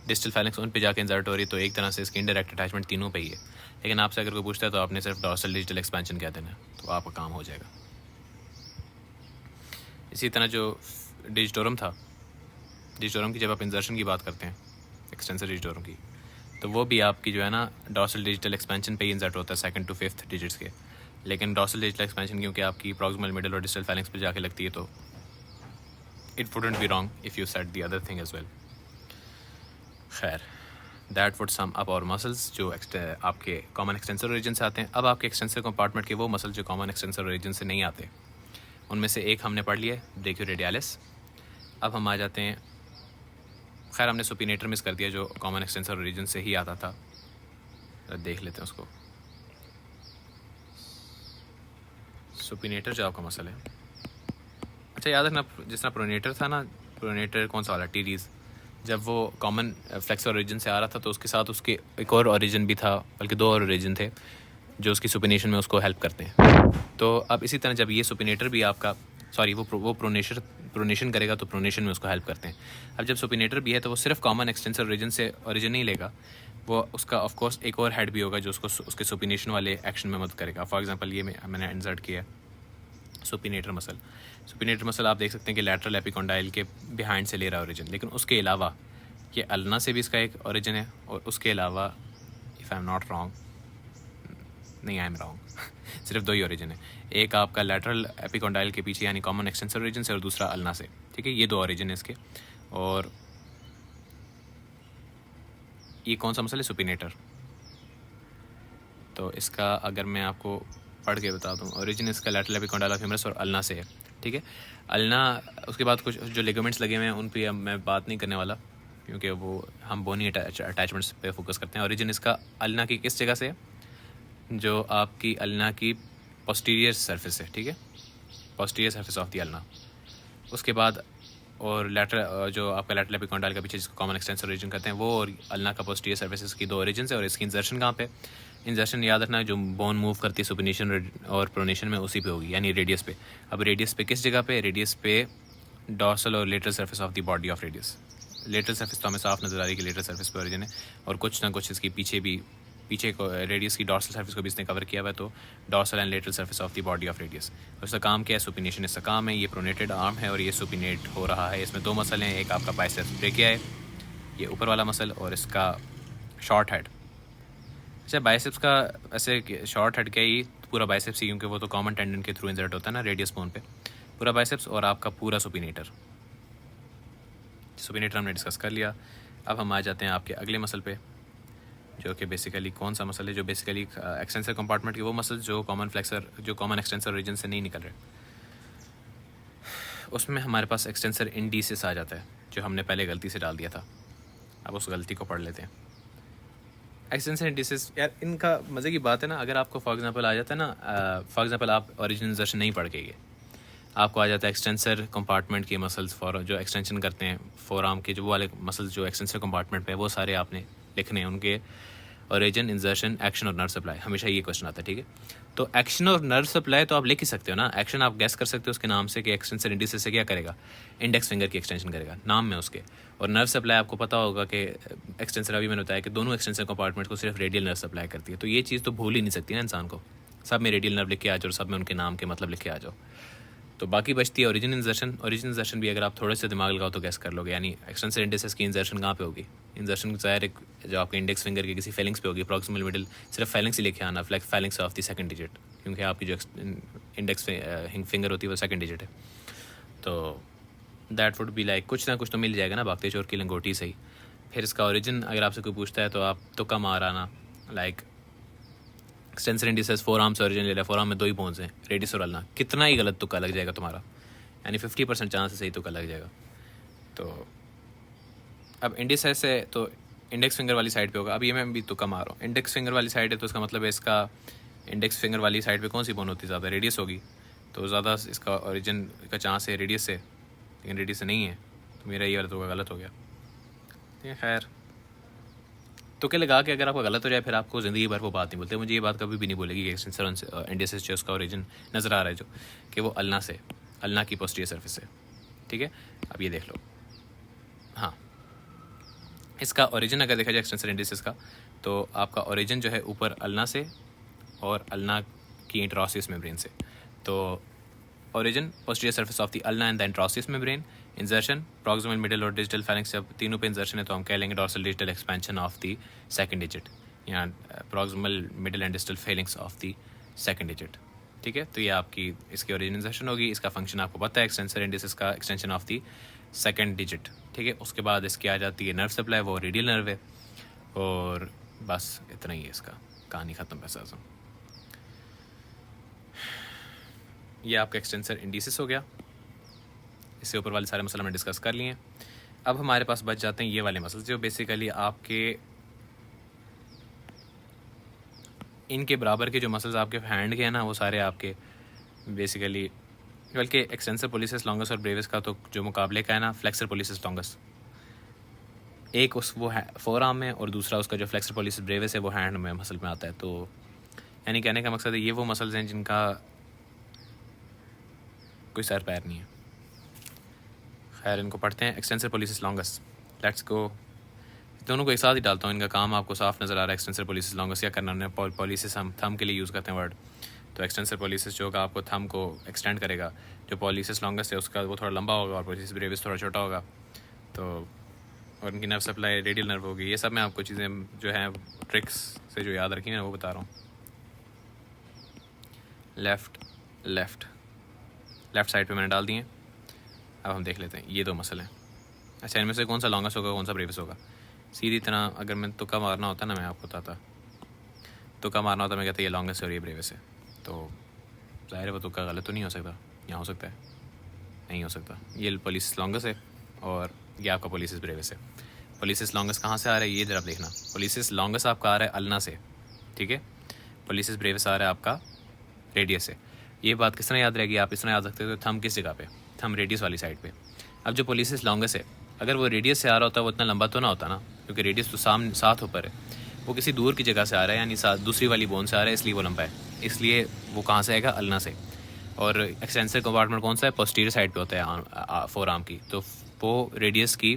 डिजिटल फैलेंक्स उन पे जाके इंसर्ट हो रही है। तो एक तरह से इसकी इनडायरेक्ट अटैचमेंट तीनों पे ही है। लेकिन आपसे अगर कोई पूछता है तो आपने सिर्फ डॉर्सल डिजिटल एक्सपेंशन कह देना, तो आपका काम हो जाएगा। इसी तरह जो डिजिटोरम था, डिजिटोरम की जब आप इंजर्शन की बात करते हैं, एक्सटेंसर डिजिटोरम की, तो वो भी आपकी जो है ना डॉर्सल डिजिटल एक्सपेंशन पे ही इंसर्ट होता है 2nd to 5th डिजिट्स के। लेकिन डॉर्सल डिजिटल एक्सपेंशन क्योंकि आपकी प्रॉक्सिमल मिडल और डिस्टल फैलिंग्स पे जाके लगती है, तो it wouldn't be wrong if you set the other thing as well. खैर, दैट वुड सम अप और मसल्स जो आपके कॉमन एक्सटेंसर ओरिजिन से आते हैं। अब आपके एक्सटेंसर कंपार्टमेंट के वो मसल जो कॉमन एक्सटेंसर ओरिजिन से नहीं आते, उनमें से एक हमने पढ़ लिया ब्रेकियोरेडियालिस। अब हम आ जाते हैं, खैर हमने सुपिनेटर मिस कर दिया जो कॉमन एक्सटेंसर ओरिजिन से ही आता था, देख लेते हैं उसको। सुपिनेटर जो आपका मसल है, अच्छा याद रखना जिस तरह प्रोनेटर था ना, प्रोनेटर कौन सा वाला, टीरीज, जब वो कॉमन फ्लेक्सर ओरिजिन से आ रहा था तो उसके साथ उसके एक और ओरिजिन भी था, बल्कि 2 और ओरिजिन थे जो उसकी सुपिनेशन में उसको हेल्प करते हैं। तो अब इसी तरह जब ये सुपिनेटर भी आपका वो प्रोनेशन करेगा तो प्रोनेशन में उसको हेल्प करते हैं। अब जब सुपिनेटर भी है तो वो सिर्फ कॉमन एक्सटेंसर ओरिजिन से ओरिजिन नहीं लेगा, वो उसका ऑफ कोर्स एक और हेड भी होगा जो उसको उसके सुपिनेशन वाले एक्शन में मदद करेगा। फॉर एग्जांपल ये मैंने इंसर्ट किया सुपिनेटर मसल। सुपिनेटर मसल आप देख सकते हैं कि लैटरल एपिकोंडाइल के बिहाइंड से ले रहा है ओरिजिन, लेकिन उसके अलावा ये अल्ना से भी इसका एक ओरिजिन है, और उसके अलावा if I am not wrong, नहीं आई एम रॉन्ग सिर्फ 2 ही ओरिजिन है, एक आपका लैटरल एपिकोंडाइल के पीछे यानी कॉमन एक्सटेंसर ओरिजिन से, और दूसरा अल्ना से। ठीक है, ये 2 ओरिजिन है इसके। और ये कौन सा मसल है, सुपिनेटर। तो इसका अगर मैं आपको पढ़ के बता दूँ, ओरिजिन इसका लैटरल एपिकोंडाइल ऑफ ह्यूमरस और अल्ना से है। ठीक है, अल्ना, उसके बाद कुछ जो लिगामेंट्स लगे हुए हैं उन पे अब मैं बात नहीं करने वाला क्योंकि वो हम बोनी अटैचमेंट्स पे फोकस करते हैं। ओरिजिन इसका अल्ना की किस जगह से है, जो आपकी अल्ना की पोस्टीरियर सरफेस है। ठीक है, posterior surface of the ulna. उसके बाद और लैटरल जो आपका लैटरल एपिकोंडाइल का पीछे जिसको कॉमन एक्सटेंसर ओरिजिन करते हैं, वो और अल्ना का पोस्टीरियर सर्फेसिस की 2 ओरिजिन है। और इसकी इंसर्शन कहाँ पे, इंसर्शन याद रखना जो बोन मूव करती है सुपिनेशन और प्रोनेशन में उसी पे होगी, यानी रेडियस पे। अब रेडियस पे किस जगह पे, रेडियस पे डॉर्सल और lateral surface of the body of radius. Lateral surface तो हमें साफ नजर आ रही है कि लेटरल सर्फेस पे ओरिजिन है, और कुछ ना कुछ इसकी पीछे को रेडियस की डॉर्सल सर्फेस को भी इसने कवर किया हुआ है, तो dorsal and lateral surface of the body of radius. उसका काम क्या है, सुपिनेशन इसका काम है। ये प्रोनेटेड आर्म है और ये सुपिनेट हो रहा है। इसमें 2 मसल हैं, एक आपका बाइसेप्स ब्रेकिया है, ये ऊपर वाला मसल, और इसका शॉर्ट हेड। अच्छा, बाइसेप्स का ऐसे शॉर्ट हेड क्या ही पूरा बाइसेप्स ही, क्योंकि वो तो कॉमन टेंडन के थ्रू इंसर्ट होता है ना रेडियस बोन पे, पूरा बाइसेप्स और आपका पूरा सुपिनेटर। सुपिनेटर हमने डिस्कस कर लिया। अब हम आ जाते हैं आपके अगले मसल पे, जो कि बेसिकली कौन सा मसल है, जो बेसिकली एक्सटेंसर कंपार्टमेंट के वो मसल जो कॉमन एक्सटेंसर रीजन से नहीं निकल रहे। उसमें हमारे पास एक्सटेंसर इंडिसिस आ जाता है, जो हमने पहले गलती से डाल दिया था। अब उस गलती को पढ़ लेते हैं। एक्सटेंसर इंडिसिस, यार इनका मज़े की बात है ना, अगर आपको फॉर एग्जांपल आ जाता है ना, फॉर एग्जांपल आप ओरिजिनल इंसर्शन नहीं पढ़ के गए, आपको आ जाता है एक्सटेंसर कंपार्टमेंट के मसल्स फॉर जो एक्सटेंशन करते हैं फोर आर्म के, जो वो वाले मसल्स जो एक्सटेंसर कंपार्टमेंट पे, वो सारे आपने लिखने हैं, उनके ओरिजिन, इंसर्शन, एक्शन और नर्व सप्लाई। हमेशा ये क्वेश्चन आता है। ठीक है, तो एक्शन और नर्व सप्लाई तो आप लिख ही सकते हो ना। एक्शन आप गैस कर सकते हो उसके नाम से कि एक्सटेंसर इंडिसिस से क्या करेगा, इंडेक्स फिंगर की एक्सटेंशन करेगा नाम में उसके। और नर्व सप्लाई आपको पता होगा कि एक्सटेंसर, अभी मैंने बताया कि दोनों एक्सटेंसर कंपार्टमेंट को सिर्फ रेडियल नर्व सप्लाई करती है। तो ये चीज़ तो भूल ही नहीं सकती ना इंसान को, सब में रेडियल नर्व लिख के आ जाओ और सब में उनके नाम के मतलब लिख के आ जाओ। तो बाकी बचती है ओरिजिन इंसर्शन। ओरिजिन इंसर्शन भी अगर आप थोड़े से दिमाग लगाओ तो गैस कर लोगे, यानी एक्सटेंसर इंडिसिस की इंसर्शन कहाँ पे होगी। इंसर्शन ज़ाहिर एक जो आपके इंडेक्स फिंगर की किसी फेलिंग्स पे होगी, प्रॉक्सिमल मिडिल, सिर्फ फेलिंग्स ही लेके आना, Fehling's of the second digit, क्योंकि आपकी जो इंडेक्स फिंगर होती है वो सेकंड डिजिट है। तो दैट वुड बी लाइक कुछ ना कुछ तो मिल जाएगा ना, भागते चोर की लंगोटी से ही। फिर इसका ओरिजिन अगर आपसे कोई पूछता है तो आप तुक्का मार आना, like extensor indices four arm से ओरिजिन ले लिया, फोर आर्म में 2 ही बोन्स हैं, रेडियस और अल्ना। कितना ही गलत तुक्का लग जाएगा तुम्हारा, यानी 50% चांस से सही तुक्का लग जाएगा। तो अब इंडिसिस से तो इंडेक्स फिंगर वाली साइड पे होगा। अब ये मैं भी तुक्का मार रहा हूँ, इंडेक्स फिंगर वाली साइड है तो इसका मतलब है इसका इंडेक्स फिंगर वाली साइड पे कौन सी बोन होती है ज़्यादा, रेडियस होगी, तो ज़्यादा इसका ओरिजिन का चांस है रेडियस से, लेकिन रेडियस से नहीं है, तो मेरा ये वाला तुक्का गलत हो गया। खैर, तुक्के लगा के अगर आपका गलत हो जाए फिर आपको ज़िंदगी भर वो बात नहीं बोलते। मुझे ये बात कभी भी नहीं बोलेगी कि एक्सटेंसर इंडिसिस जो उसका ओरिजिन नज़र आ रहा है जो कि वो अल्ना से, अल्ना की पोस्टीरियर सरफेस से। ठीक है, अब ये देख लो, हाँ इसका ओरिजिन अगर देखा जाए एक्सटेंसर इंडिसिस का, तो आपका ओरिजिन जो है ऊपर अल्ना से और अल्ना की इंट्रोसिस मेम्ब्रेन से। तो origin posterior surface of the ulna and the interosseous membrane, insertion proximal middle और डिजिटल फैलिंक्स, जब तीनों पे इंजर्शन है तो हम कह लेंगे dorsal digital expansion of the second digit या proximal middle and digital phalanx of the second digit. ठीक है, तो ये आपकी इसकी ओरिजिन इंजर्शन होगी। इसका फंक्शन आपको पता है, एक्सटेंसर इंडिस का extension of the second digit. ठीक है, उसके बाद इसकी आ जाती है नर्व सप्लाई, वो रेडियल नर्व है, और बस इतना ही है, इसका कहानी ख़त्म। पैसा ये आपका एक्सटेंसर इंडिसिस हो गया। इससे ऊपर वाले सारे मसल हमने डिस्कस कर लिए। अब हमारे पास बच जाते हैं ये वाले मसल्स जो बेसिकली आपके इनके बराबर के जो मसल्स आपके हैंड के हैं ना, वो सारे आपके बेसिकली, बल्कि एक्सटेंसर पोलिसिस लॉन्गस और ब्रेविस का तो जो मुकाबले का है ना, फ्लेक्सर पोलिसिस लॉन्गस, एक उस वो है फोर आर्म में और दूसरा उसका जो फ्लेक्सर पोलिसिस ब्रेविस है वो हैंड में मसल में आता है। तो यानी कहने का मकसद है ये वो मसल्स हैं जिनका कोई सर पैर नहीं है। खैर, इनको पढ़ते हैं। Extensor policies longus, let's go. दोनों को एक साथ ही डालता हूँ, इनका काम आपको साफ नज़र आ रहा है। एक्सटेंसर पोलिसिस लॉन्गस क्या करना है, पॉलिसिस हम थंब के लिए यूज़ करते हैं वर्ड, तो एक्सटेंसर पोलिसिस जो होगा आपको थंब को एक्सटेंड करेगा। जो पॉलिसिस लॉन्गस है उसका वो थोड़ा लंबा होगा और पॉलिसिस ब्रेविस थोड़ा छोटा होगा। तो और उनकी नर्व सप्लाई रेडियल नर्व होगी। ये सब मैं आपको चीज़ें जो हैं ट्रिक्स से जो याद रखी हैं वो बता रहा हूँ। लेफ़्ट साइड पे मैंने डाल दिए। अब हम देख लेते हैं ये दो मसल हैं। अच्छा, इनमें से कौन सा लॉन्गस होगा, कौन सा ब्रेविस होगा? सीधी तरह अगर मैं तुक्का मारना होता ना, मैं आपको बताता, तुक्का मारना होता मैं कहता ये लॉन्गस है और ये ब्रेविस है। तो ज़ाहिर है वो तुक्का गलत तो नहीं हो सकता, यहाँ हो सकता है, नहीं हो सकता। ये पोलिसिस लॉन्गस है और ये आपका पोलिसिस ब्रेविस है। पोलिसिस लॉन्गस कहाँ से आ रहा है ये जरा देखना। पोलिसिस लॉन्गस आपका आ रहा है अल्ना से, ठीक है। पोलिसिस ब्रेविस आ रहा है आपका रेडियस से। ये बात किस तरह याद रहेगी, आप इस तरह याद रखते हो थंब किस जगह पे, थंब रेडियस वाली साइड पे। अब जो पोलिसिस लॉन्गस है, अगर वो रेडियस से आ रहा होता वो इतना लंबा तो ना होता ना, क्योंकि रेडियस तो साथ ऊपर है। वो किसी दूर की जगह से आ रहा है, यानी दूसरी वाली बोन से आ रहा है, इसलिए वो लंबा है। इसलिए वो कहाँ से आएगा, अल्ना से। और एक्सटेंसर कंपार्टमेंट कौन सा है, पोस्टीरियर साइड पे होता है फोर आर्म की। तो वो रेडियस की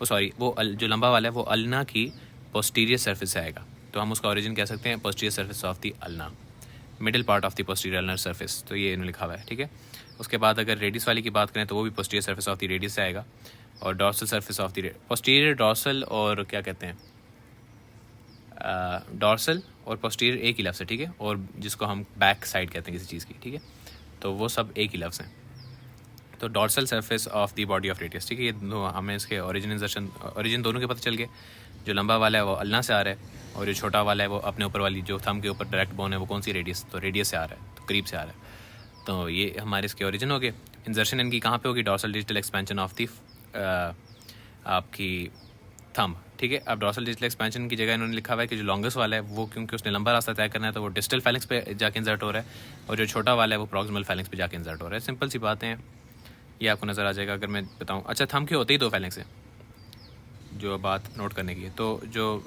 वो जो लंबा वाला है वो अल्ना की पोस्टीरियर सर्फेस से आएगा। तो हम उसका ओरिजिन कह सकते हैं posterior surface of the ulna, middle part of the posterior ulnar surface. तो ये इन्होंने लिखा हुआ है, ठीक है। उसके बाद अगर रेडियस वाली की बात करें तो वो भी posterior surface of the radius से आएगा, और dorsal surface of the posterior dorsal और क्या कहते हैं डॉर्सल और पोस्टीरियर एक ही लफ्ज़ है, ठीक है। और जिसको हम बैक साइड कहते हैं किसी चीज़ की, ठीक है, तो वो सब एक ही लफ्ज़ हैं। तो dorsal surface of the body of radius, ठीक है। ये हमें इसके ओरिजिन दोनों के पता चल गए। जो लंबा वाला है वो अल्ना से आ रहा है, और जो छोटा वाला है वो अपने ऊपर वाली जो थंब के ऊपर डायरेक्ट बोन है वो कौन सी, रेडियस। तो रेडियस से आ रहा है, तो करीब से आ रहा है। तो ये हमारे इसके ओरिजिन हो गए। इंजर्शन इनकी कहाँ पे होगी, dorsal digital expansion of the आपकी थंब, ठीक है। अब डॉर्सल डिजिटल एक्सपेंशन की जगह इन्होंने लिखा हुआ है कि जो लॉन्गेस्ट वाला है वो, क्योंकि उसने लंबा रास्ता तय करना है, तो वो डिस्टल फैलिंक्स पे जाके इंसर्ट हो रहा है, और जो छोटा वाला है वो प्रॉक्सिमल फैलिंक्स पे जाके इंसर्ट हो रहा है। सिंपल सी बातें हैं, ये आपको नज़र आ जाएगा अगर मैं बताऊँ। अच्छा, थंब के होते ही दो फैलिंक्स हैं, जो बात नोट करने की है। तो जो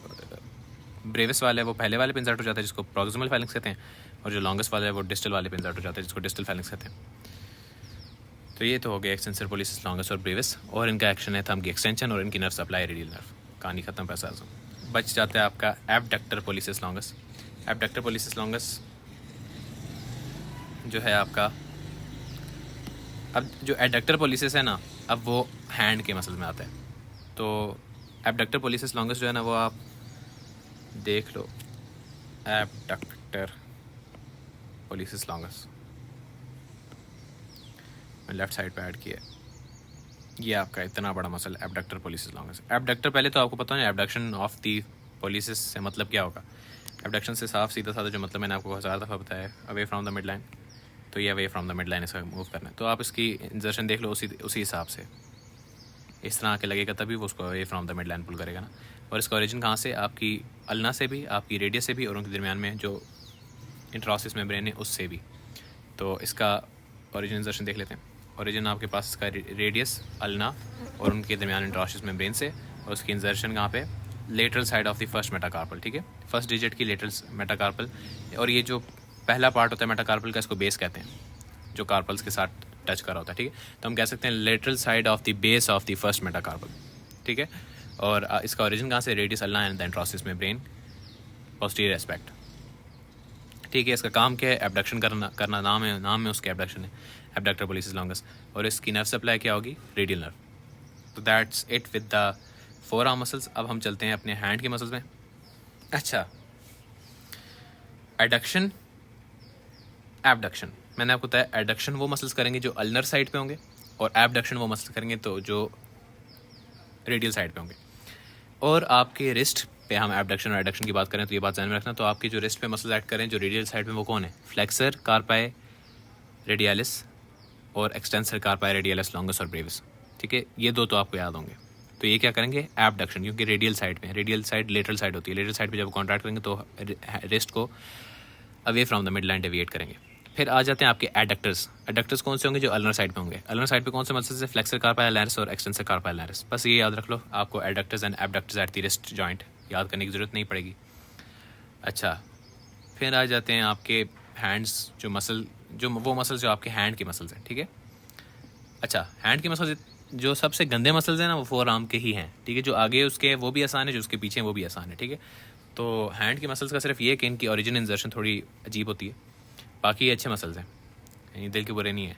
ब्रेविस वाला है वो पहले वाले पे इंसर्ट हो जाता है, जिसको प्रॉक्सिमल फैलिंक्स कहते हैं, और जो लॉन्गेस्ट वाला है वो डिस्टल वाले पे इंसर्ट हो जाता है, जिसको डिस्टल फैलिंक्स कहते हैं। तो ये तो हो गया एक्सटेंसर पोलिसिस लॉन्गेस्ट और ब्रेविस, और इनका एक्शन है थंब की एक्सटेंशन और इनकी नर्व सप्लाई रेडियल नर्व। कहानी खत्म। पैसा बच जाता है आपका abductor policies longest. Abductor policies longest जो है आपका, अब जो एडक्टर पोलिसिस है ना, अब वो हैंड के मसल में आता है। तो एबडक्टर पोलिसिस लॉन्गेस्ट जो है ना, वो आप देख लो, एबडक्टर पोलिसिस लॉन्गेस्ट मैं लेफ्ट साइड पे ऐड किया है। ये आपका इतना बड़ा muscle abductor policies longest. Abductor पहले तो आपको पता है एबडक्शन ऑफ दी पोलिसिस से मतलब क्या होगा। एबडक्शन से साफ सीधा साधा जो मतलब मैंने आपको 1000 दफ़ा बताया, away from the mid line. तो ये away from the mid line इसका मूव करना है। तो आप इसकी इंजर्शन देख लो उसी हिसाब से, इस तरह के लगेगा तभी वो उसको away from the midline pull करेगा ना। और इसका ओरिजिन कहाँ से, आपकी अल्ना से भी, आपकी रेडियस से भी, और उनके दरमियान में जो इंट्रोसिस मेम्ब्रेन है उससे भी। तो इसका ओरिजिन इंजर्शन देख लेते हैं। ओरिजिन आपके पास इसका रेडियस, अल्ना और उनके दरमियान इंट्रोसिस मेम्ब्रेन से, और उसकी इंजर्शन कहाँ पे, lateral side of the first metacarpal, ठीक है। फर्स्ट डिजिट की लेटरल मेटाकार्पल, और ये जो पहला पार्ट होता है मेटाकार्पल का, इसको बेस कहते हैं, जो कार्पल्स के साथ टच कर रहा होता है, ठीक है। तो हम कह सकते हैं lateral side of the base of the first metacarpal, ठीक है। और इसका ओरिजिन कहाँ से, radius ulna and the interosseous membrane posterior aspect, ठीक है। इसका काम क्या है, एबडक्शन करना नाम है उसके एबडक्शन है। एबडक्टर पोलिसिस लॉन्गस, और इसकी नर्व सप्लाई क्या होगी, रेडियल नर्व। तो that's it with the four arm muscles. अब हम चलते हैं अपने हैंड के मसल्स में। अच्छा, एडक्शन, एबडक्शन, मैंने आपको बताया एडक्शन वो मसल्स करेंगे जो अल्नर साइड पे होंगे, और एबडक्शन वो मसल्स करेंगे तो जो रेडियल साइड पे होंगे। और आपके रिस्ट पे हम एबडक्शन और एडक्शन की बात करें तो ये बात ध्यान में रखना, तो आपके जो रिस्ट पे मसल्स ऐड करें जो रेडियल साइड में, वो कौन है, फ्लेक्सर कार्पाई रेडियलिस और एक्सटेंसर कार्पाई रेडियलिस लॉन्गस और ब्रेविस। ठीक है, ये दो तो आपको याद होंगे। तो ये क्या करेंगे, एबडक्शन, क्योंकि रेडियल साइड में, रेडियल साइड लेटरल साइड होती है, लेटरल साइड पे जब कॉन्ट्रैक्ट करेंगे तो रिस्ट को away from the mid line deviate करेंगे। फिर आ जाते हैं आपके एडक्टर्स। एडक्टर्स कौन से होंगे, जो अल्नर साइड पे होंगे। अल्नर साइड पे कौन से मसल्स है, फ्लेक्सर कार्पाई लैरिस और एक्सटेंसर कार्पाई लैरिस। बस ये याद रख लो, आपको adductors and abductors at the wrist joint याद करने की ज़रूरत नहीं पड़ेगी। अच्छा, फिर आ जाते हैं आपके हैंड्स, जो मसल, जो वो मसल्स जो आपके हैंड के मसल्स हैं। ठीक है, अच्छा, हैंड के मसल्स जो सबसे गंदे मसल्स हैं ना, वो फोर आर्म के ही हैं। ठीक है, जो आगे उसके वो भी आसान है, जो उसके पीछे वो भी आसान है। ठीक है, तो हैंड के मसल्स का सिर्फ ये कि इनकी ओरिजिन इंजर्शन थोड़ी अजीब होती है, बाकी अच्छे मसल्स हैं, यानी दिल के बुरे नहीं है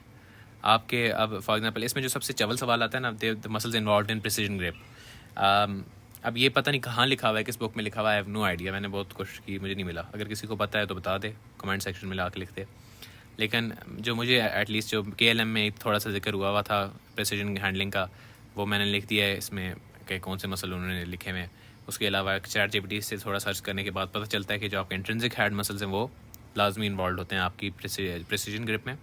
आपके। अब फॉर एग्जांपल इसमें जो सबसे चवल सवाल आता है ना, the muscles involve in precision grip. अब ये पता नहीं कहाँ लिखा हुआ है, किस बुक में लिखा हुआ है, आई हैव नो आइडिया, मैंने बहुत कोशिश की, मुझे नहीं मिला। अगर किसी को पता है तो बता दे, कमेंट सेक्शन में ला के लिख दे। लेकिन जो मुझे एटलीस्ट जो KLM में थोड़ा सा जिक्र हुआ था प्रेसिजन हैंडलिंग का, वो मैंने लिख दिया है इसमें कि कौन से मसल उन्होंने लिखे हुए हैं। उसके अलावा ChatGPT से थोड़ा सर्च करने के बाद पता चलता है कि जो आपके इंट्रिंसिक हैंड मसल्स हैं वो लाजमी इन्वॉल्व होते हैं आपकी प्रेसिजन ग्रिप में।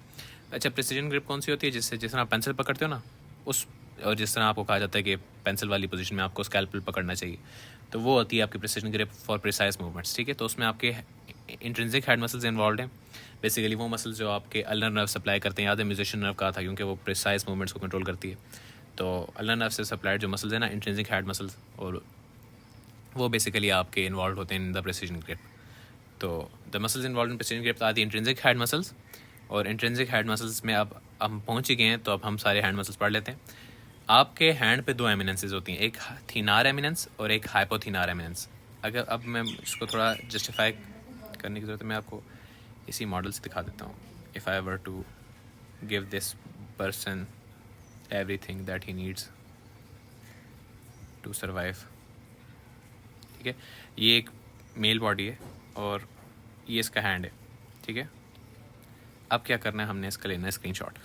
अच्छा, प्रेसिजन ग्रिप कौन सी होती है, जिस तरह आप पेंसिल पकड़ते हो ना, उस, और जिस तरह आपको कहा जाता है कि पेंसिल वाली पोजीशन में आपको स्कैल्पेल पकड़ना चाहिए, तो वो होती है आपकी precision grip for precise movements. ठीक है, तो उसमें आपके इंट्रिंसिक हेड मसल्स इन्वॉल्व हैं, बेसिकली वो मसल्स जो आपके अल्नर नर्व सप्लाई करते हैं। याद है म्यूजिशियन नर्व कहा था, क्योंकि वो प्रिसाइज मूवमेंट्स को कंट्रोल करती है। तो अल्नर नर्व से सप्लाइड जो मसल्स हैं ना, इंट्रिंसिक हेड मसल्स, और वो बेसिकली आपके इन्वॉल्व होते हैं इन द प्रेसिजन ग्रिप। तो the muscles involve in precision grip are the intrinsic head muscles. और इंट्रिंसिक हेड मसल्स में अब हम पहुंच ही गए हैं, तो अब हम सारे हैंड मसल्स पढ़ लेते हैं। आपके हैंड पे दो एमिनेंसेस होती हैं, एक थीनार एमिनेंस और एक हाइपोथीनार एमिनेंस। अगर अब मैं इसको थोड़ा जस्टिफाई करने की ज़रूरत है, मैं आपको इसी मॉडल से दिखा देता हूँ। If I were to give this person everything that he needs to survive. ठीक है, ये एक मेल बॉडी है और ये इसका हैंड है। ठीक है, अब क्या करना है, हमने इसका लेना है स्क्रीनशॉट।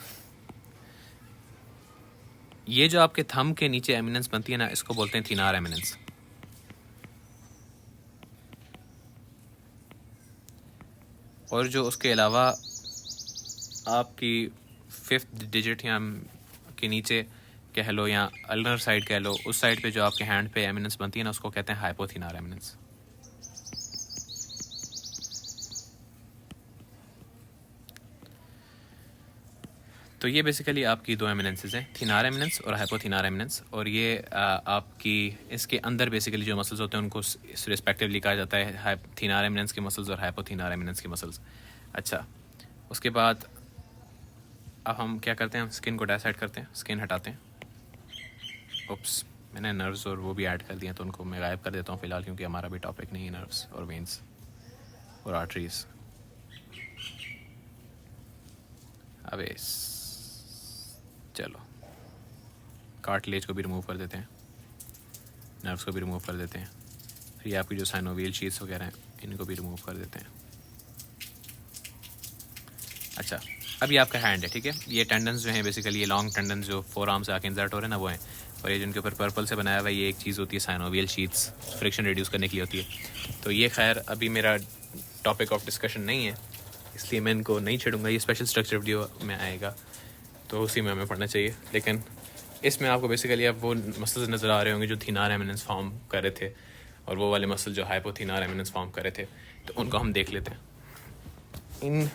ये जो आपके थंब के नीचे एमिनेंस बनती है ना, इसको बोलते हैं थीनार एमिनेंस। और जो उसके अलावा आपकी फिफ्थ डिजिट या के नीचे कह लो, या अल्नर साइड कह लो, उस साइड पे जो आपके हैंड पे एमिनेंस बनती है ना, उसको कहते हैं हाइपोथीनार एमिनेंस। तो ये बेसिकली आपकी दो एमिनेंसेस हैं, थीनार एमिनेंस और हाइपोथीनार एमिनेंस। और ये आपकी इसके अंदर बेसिकली जो मसल्स होते हैं उनको रिस्पेक्टिवली कहा जाता है थीनार एमिनेंस के मसल्स और हाइपोथीनार एमिनेंस के मसल्स। अच्छा, उसके बाद अब हम क्या करते हैं, स्किन को डायसाइड करते हैं, स्किन हटाते हैं। ओप्स, मैंने नर्व्स और वो भी ऐड कर दिए, तो उनको मैं गायब कर देता हूँ फ़िलहाल, क्योंकि हमारा भी टॉपिक नहीं है नर्व्स और वेन्स और आर्टरीज। अबे चलो, कार्टिलेज को भी रिमूव कर देते हैं, नर्व्स को भी रिमूव कर देते हैं, फिर आपकी जो साइनोवियल शीट्स वगैरह हैं इनको भी रिमूव कर देते हैं। अच्छा, अब ये आपका हैंड है। ठीक है, ये टेंडन्स जो हैं बेसिकली, ये लॉन्ग टेंडन्स जो फोर आर्म से आके इंसर्ट हो रहे हैं ना, वो हैं। और ये जिनके ऊपर पर्पल से बनाया हुआ है, ये एक चीज़ होती है साइनोवियल शीट्स, फ्रिक्शन रिड्यूस करने के लिए होती है। तो ये खैर अभी मेरा टॉपिक ऑफ डिस्कशन नहीं है, इसलिए मैं इनको नहीं छेड़ूंगा, ये स्पेशल स्ट्रक्चर वीडियो में आएगा तो उसी में हमें पढ़ना चाहिए। लेकिन इसमें आपको बेसिकली अब वो मसल्स नज़र आ रहे होंगे जो थीनार एमिनेंस फॉर्म कर रहे थे, और वो वाले मसल जो हाइपोथीनार एमिनेंस फॉर्म कर रहे थे, तो उनको हम देख लेते हैं। इन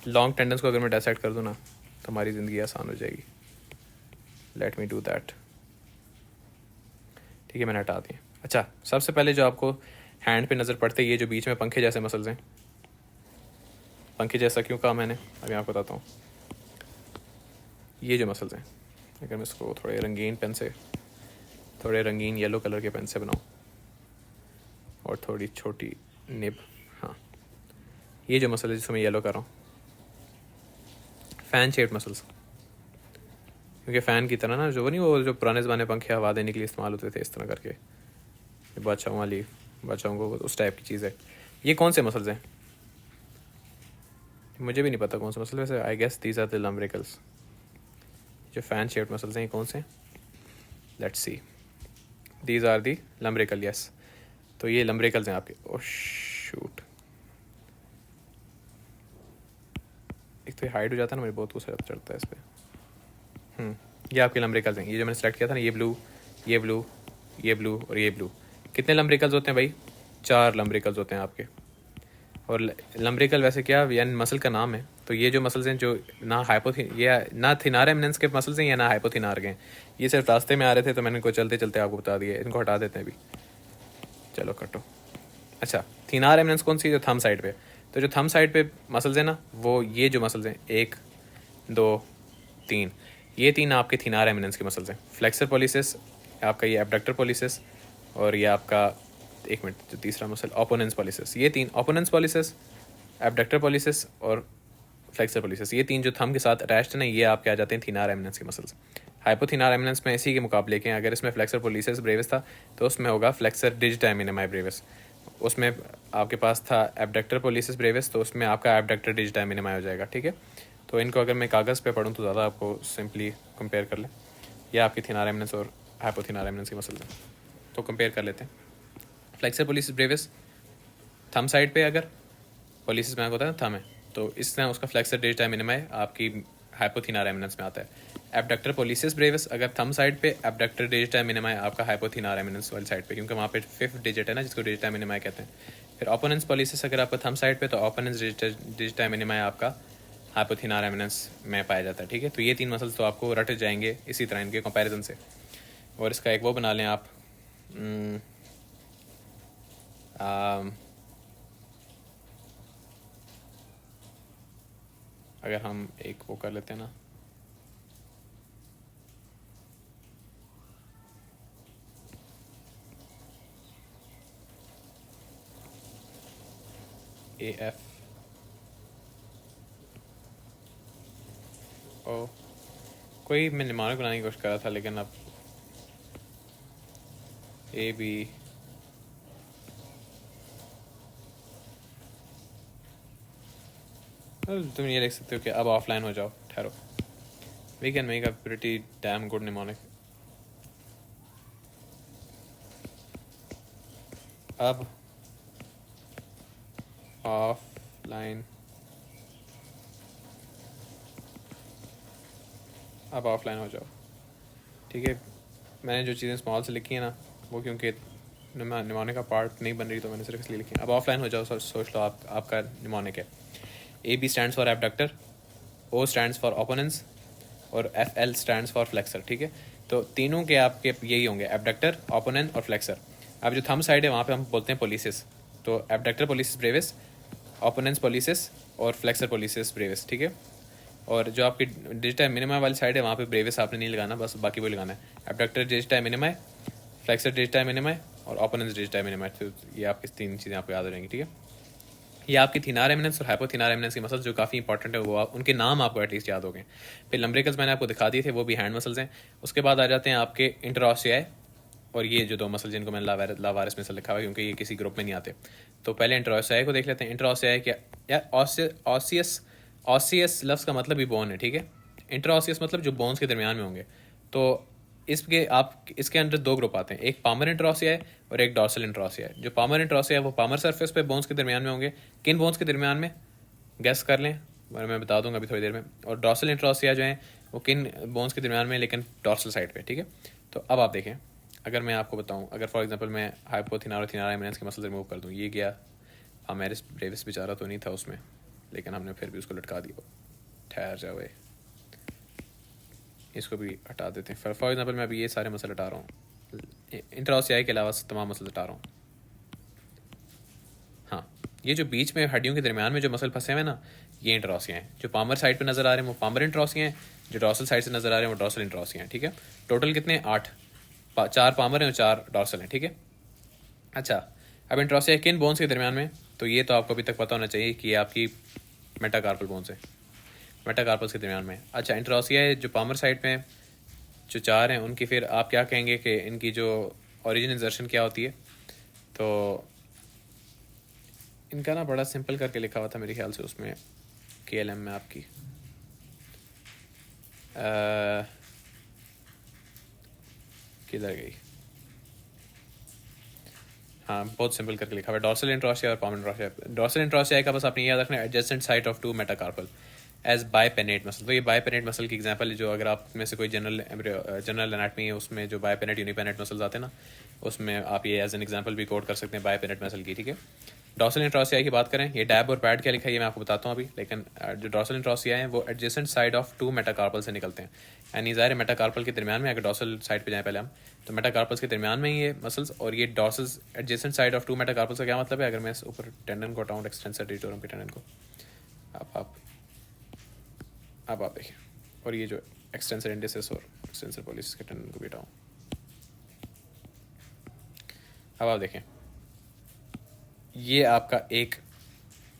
लॉन्ग टेंडन्स को अगर मैं डिसाइड कर दूँ ना, तो हमारी ज़िंदगी आसान हो जाएगी। Let me do that. ठीक है, मैंने हटा दिए। अच्छा, सबसे पहले जो आपको हैंड पे नज़र पड़ते हैं, ये जो बीच में पंखे जैसे मसल्स हैं, पंखे जैसा क्यों कहा मैंने, अभी आपको बताता हूँ। ये जो मसल्स हैं, अगर मैं इसको थोड़े रंगीन पेन से, थोड़े रंगीन येलो कलर के पेन से बनाऊँ और थोड़ी छोटी निब, हाँ, ये जो मसल है जिसको मैं येलो कर रहा हूँ, फैन शेप मसल्स, क्योंकि फ़ैन की तरह ना, जो वो नहीं, वो जो पुराने ज़माने पंखे हवा देने के लिए इस्तेमाल होते थे इस तरह करके, बादशाहों वाली, बादशाहों को उस टाइप की चीज़ है। ये कौन से मसल्स हैं? मुझे भी नहीं पता कौन से मसल, वैसे I guess these are the lumbricals. जो फ़ैन शेप्ड मसल्स हैं ये कौन से हैं? Let's see, these are the lumbrical, yes. तो ये लम्ब्रिकल्स हैं आपके। ओह शूट, एक तो ये हाइड हो जाता है ना, मुझे बहुत गुस्सा चढ़ता है इस पर। ये आपके लम्ब्रिकल्स हैं। ये जो मैंने सेलेक्ट किया था ना, ये ब्लू, ये ब्लू, ये ब्लू और ये ब्लू। कितने लम्ब्रिकल्स होते हैं भाई? 4 लम्ब्रिकल्स होते हैं आपके। और लम्ब्रिकल वैसे क्या, यानी मसल का नाम है। तो ये जो मसल्स हैं जो ना या ना थिनार एमिनेंस के मसल्स हैं या ना हाइपोथिनार के हैं, ये सिर्फ रास्ते में आ रहे थे तो मैंने इनको चलते चलते आपको बता दिया। इनको हटा देते हैं अभी, चलो कटो। अच्छा, थिनार एमिनेंस कौन सी? जो थंब साइड पे। तो जो थंब साइड पे मसल्स हैं ना, वो ये जो मसल्स हैं 1 2 3, ये 3 आपके थिनार एमिनेंस के मसल्स हैं। फ्लेक्सर पॉलिसिस, आपका ये एब्डक्टर पॉलिसिस, और ये आपका, एक मिनट, जो तीसरा मसल ओपोनेंस पॉलिसिस। ये 3 ओपोनेंस पॉलिसिस, एब्डक्टर पॉलिसिस और फ्लेक्सर पॉलिसिस, ये 3 जो थंब के साथ अटैच्ड है ना, ये आपके आ जाते हैं थिनार एमिनेंस के मसल्स। हाइपोथिनार एमिनेंस में इसी के मुकाबले के, अगर इसमें फ्लेक्सर पॉलिसिस ब्रेविस था तो उसमें होगा फ्लेक्सर डिजिटा मिनिमाई ब्रेविस। उसमें आपके पास था एब्डक्टर पॉलिसिस ब्रेविस, तो उसमें आपका एब्डक्टर डिजिटा मिनिमाई हो जाएगा। ठीक है, तो इनको अगर मैं कागज़ पे पढ़ूँ तो ज़्यादा आपको सिंपली कंपेयर कर लें। यह आपकी थिनार एमिनेंस और हाइपोथिनार एमिनेंस के मसल्स हैं, तो कंपेयर कर लेते हैं। फ्लेक्सर पॉलिसिस ब्रेविस थम साइड पे, अगर पॉलिसिस में होता है ना थम है, तो इसमें उसका फ्लेक्सर डिजिटा मिनिमाई आपकी हाइपोथिनार एमिनेंस में आता है। एब्डक्टर पॉलिसिस ब्रेविस अगर थम साइड पे, एब्डक्टर डिजिटा मिनिमाई आपका हाइपोथिनार एमिनेंस वाली साइड पे, क्योंकि वहाँ पे 5th डिजिट है ना जिसको डिजिटा मिनिमाई कहते हैं। फिर ओपोनेंस पॉलिसिस अगर आपका थम साइड पे, तो ओपोनेंस डिजिटा मिनिमाई आपका हाइपोथिनार एमिनेंस में पाया जाता है। ठीक है, तो ये 3 मसल्स तो आपको रट जाएंगे इसी तरह इनके कंपैरिजन से। और इसका एक वो बना लें आप, अगर हम एक वो कर लेते हैं ना, AF ओ, कोई मैं निमानक बनाने की कोशिश कर रहा था, लेकिन अब AB तुम ये लिख सकते हो कि अब ऑफलाइन हो जाओ, ठहरो। We can make a pretty damn good mnemonic. अब ऑफलाइन, अब ऑफलाइन हो जाओ। ठीक है, मैंने जो चीज़ें स्मॉल से लिखी है ना, वो क्योंकि निमोनिक का पार्ट नहीं बन रही तो मैंने सिर्फ इसलिए लिखी है। अब ऑफलाइन हो जाओ, सोच लो आपका निमोनिक है। AB stands for abductor, O stands for opponens और FL स्टैंड्स फॉर फ्लेक्सर। ठीक है, तो तीनों के आपके यही होंगे, एब्डक्टर, ओपोनेंट और फ्लेक्सर। अब जो थंब साइड है वहाँ पे हम बोलते हैं पॉलिसिस, तो एब्डक्टर पॉलिसिस ब्रेविस, ओपोनेंस पॉलिसिस और फ्लेक्सर पॉलिसिस ब्रेविस। ठीक है, और जो आपकी डिजिटा मिनिमा वाली साइड है वहाँ पे ब्रेविस आपने नहीं लगाना, बस बाकी वो लगाना है। एब्डक्टर डिजिटा मिनिमा, फ्लेक्सर डिजिटा मिनिमा और ओपोनेंस डिजिटा मिनिमा। तो ये आपकी 3 चीज़ें आपको याद हो जाएंगी। ठीक है, ये आपकी थिनार एमिनेंस और हाइपोथिनार एमिनेंस के मसल्स जो काफ़ी इंपॉर्टेंट है, वो उनके नाम आपको एटलीस्ट याद हो गए। फिर लम्ब्रिकल्स मैंने आपको दिखा दिए थे, वो भी हैंड मसल्स हैं। उसके बाद आ जाते हैं आपके इंटरऑसियाई, और ये जो 2 मसल जिनको मैंने लावारिस मसल लिखा हुआ है क्योंकि ये किसी ग्रुप में नहीं आते। तो पहले इंटरऑसियाई को देख लेते हैं। इंटरऑसियाई क्या यार, ऑसियस, ऑसियस लफ्ज़ का मतलब भी बोन है। ठीक है, इंटरऑसियस मतलब जो बोन्स के दरमियान में होंगे। तो इसके अंदर 2 ग्रुप आते हैं, एक पामर इंटरऑसिया है और एक डॉर्सल इंटरऑसिया है। जो पामर इंटरऑसिया है वो पामर सरफेस पे बोन्स के दरमियान में होंगे। किन बोन्स के दरमियान में, गैस कर लें, मैं बता दूंगा अभी थोड़ी देर में। और डॉर्सल इंटरऑसिया जो है वो किन बोन्स के दरमियान में, लेकिन डॉर्सल साइड पे। ठीक है, तो अब आप देखें, अगर मैं आपको बताऊँ, अगर फॉर एग्जाम्पल मैं हाइपोथिनार और थिनार एमिनेंस के मसल रिमूव कर दूँ, ये गया हमेरिस ब्रेविस बेचारा तो नहीं था उसमें, लेकिन हमने फिर भी उसको लटका दिया। ठहर जाओ, इसको भी हटा देते हैं। फॉर एग्जांपल मैं अभी ये सारे मसल हटा रहा हूँ, इंटरऑसियाई के अलावा तमाम मसल हटा रहा हूँ। हाँ, ये जो बीच में हड्डियों के दरमियान में जो मसल फंसे हुए हैं ना, ये इंटरऑसिया हैं। जो पामर साइड पे नज़र आ रहे हैं वो पामर इंटरऑसिया हैं, जो डॉर्सल साइड से नज़र आ रहे हैं वो डॉर्सल इंटरऑसिया हैं। ठीक है, टोटल कितने, 8, 4 पामर हैं और 4 डॉर्सल हैं। ठीक है, अच्छा, अब इंटरऑसिया किन बोन्स के दरमियान में, तो ये तो आपको अभी तक पता होना चाहिए कि ये आपकी मेटाकार्पल बोन्स है, मेटाकार्पल्स के दरमियान में। अच्छा, इंटरऑसिया जो पामर साइड पे जो 4 हैं उनकी फिर आप क्या कहेंगे कि इनकी जो ओरिजिन इंसर्शन क्या होती है। तो इनका ना बड़ा सिंपल करके लिखा हुआ था मेरे ख्याल से उसमें KLM में आपकी किधर गई, हाँ बहुत सिंपल करके लिखा हुआ है, डॉर्सल इंट्रोसिया और पाम इंट्रोसिया। डॉर्सल इंट्रोसिया का बस आपने याद रखना है adjacent site of 2 metacarpal as bipennate muscle. तो ये बायपेनेट मसल की एग्जांपल है, जो अगर आप में से कोई जनरल एनाटमी है उसमें जो बायपेनेट यूनिपेनेट मसल्स आते हैं ना, उसमें आप ये एज एन एग्जांपल भी कोट कर सकते हैं बायपेनेट मसल की, ठीक है। डॉर्सल इंट्रोसिया की बात करें, ये डैब और पैड क्या लिखा है ये मैं आपको बताता हूँ अभी, लेकिन जो डॉर्सल इंट्रोसिया है वो एडजेसेंट साइड ऑफ 2 मेटाकार्पल से निकलते हैं, यानी ज़ाहिर मेटाकार्पल के दरमियान में, अगर डॉर्सल साइड पे जाएं पहले हम, तो मेटाकार्पल्स के दरमियान में ही ये मसल्स, और ये dorsal adjacent side of 2 metacarpals का क्या मतलब है, अगर मैं इस ऊपर टेंडन को हटाऊँ, एक्सटेंसर टेरिटोरियम के टेंडन को, अब आप देखिए, और ये जो एक्सटेंसर इंडिसिस और एक्सटेंसर पॉलिसिस के टेंडन को भी हटाऊँ, अब आप देखें ये आपका एक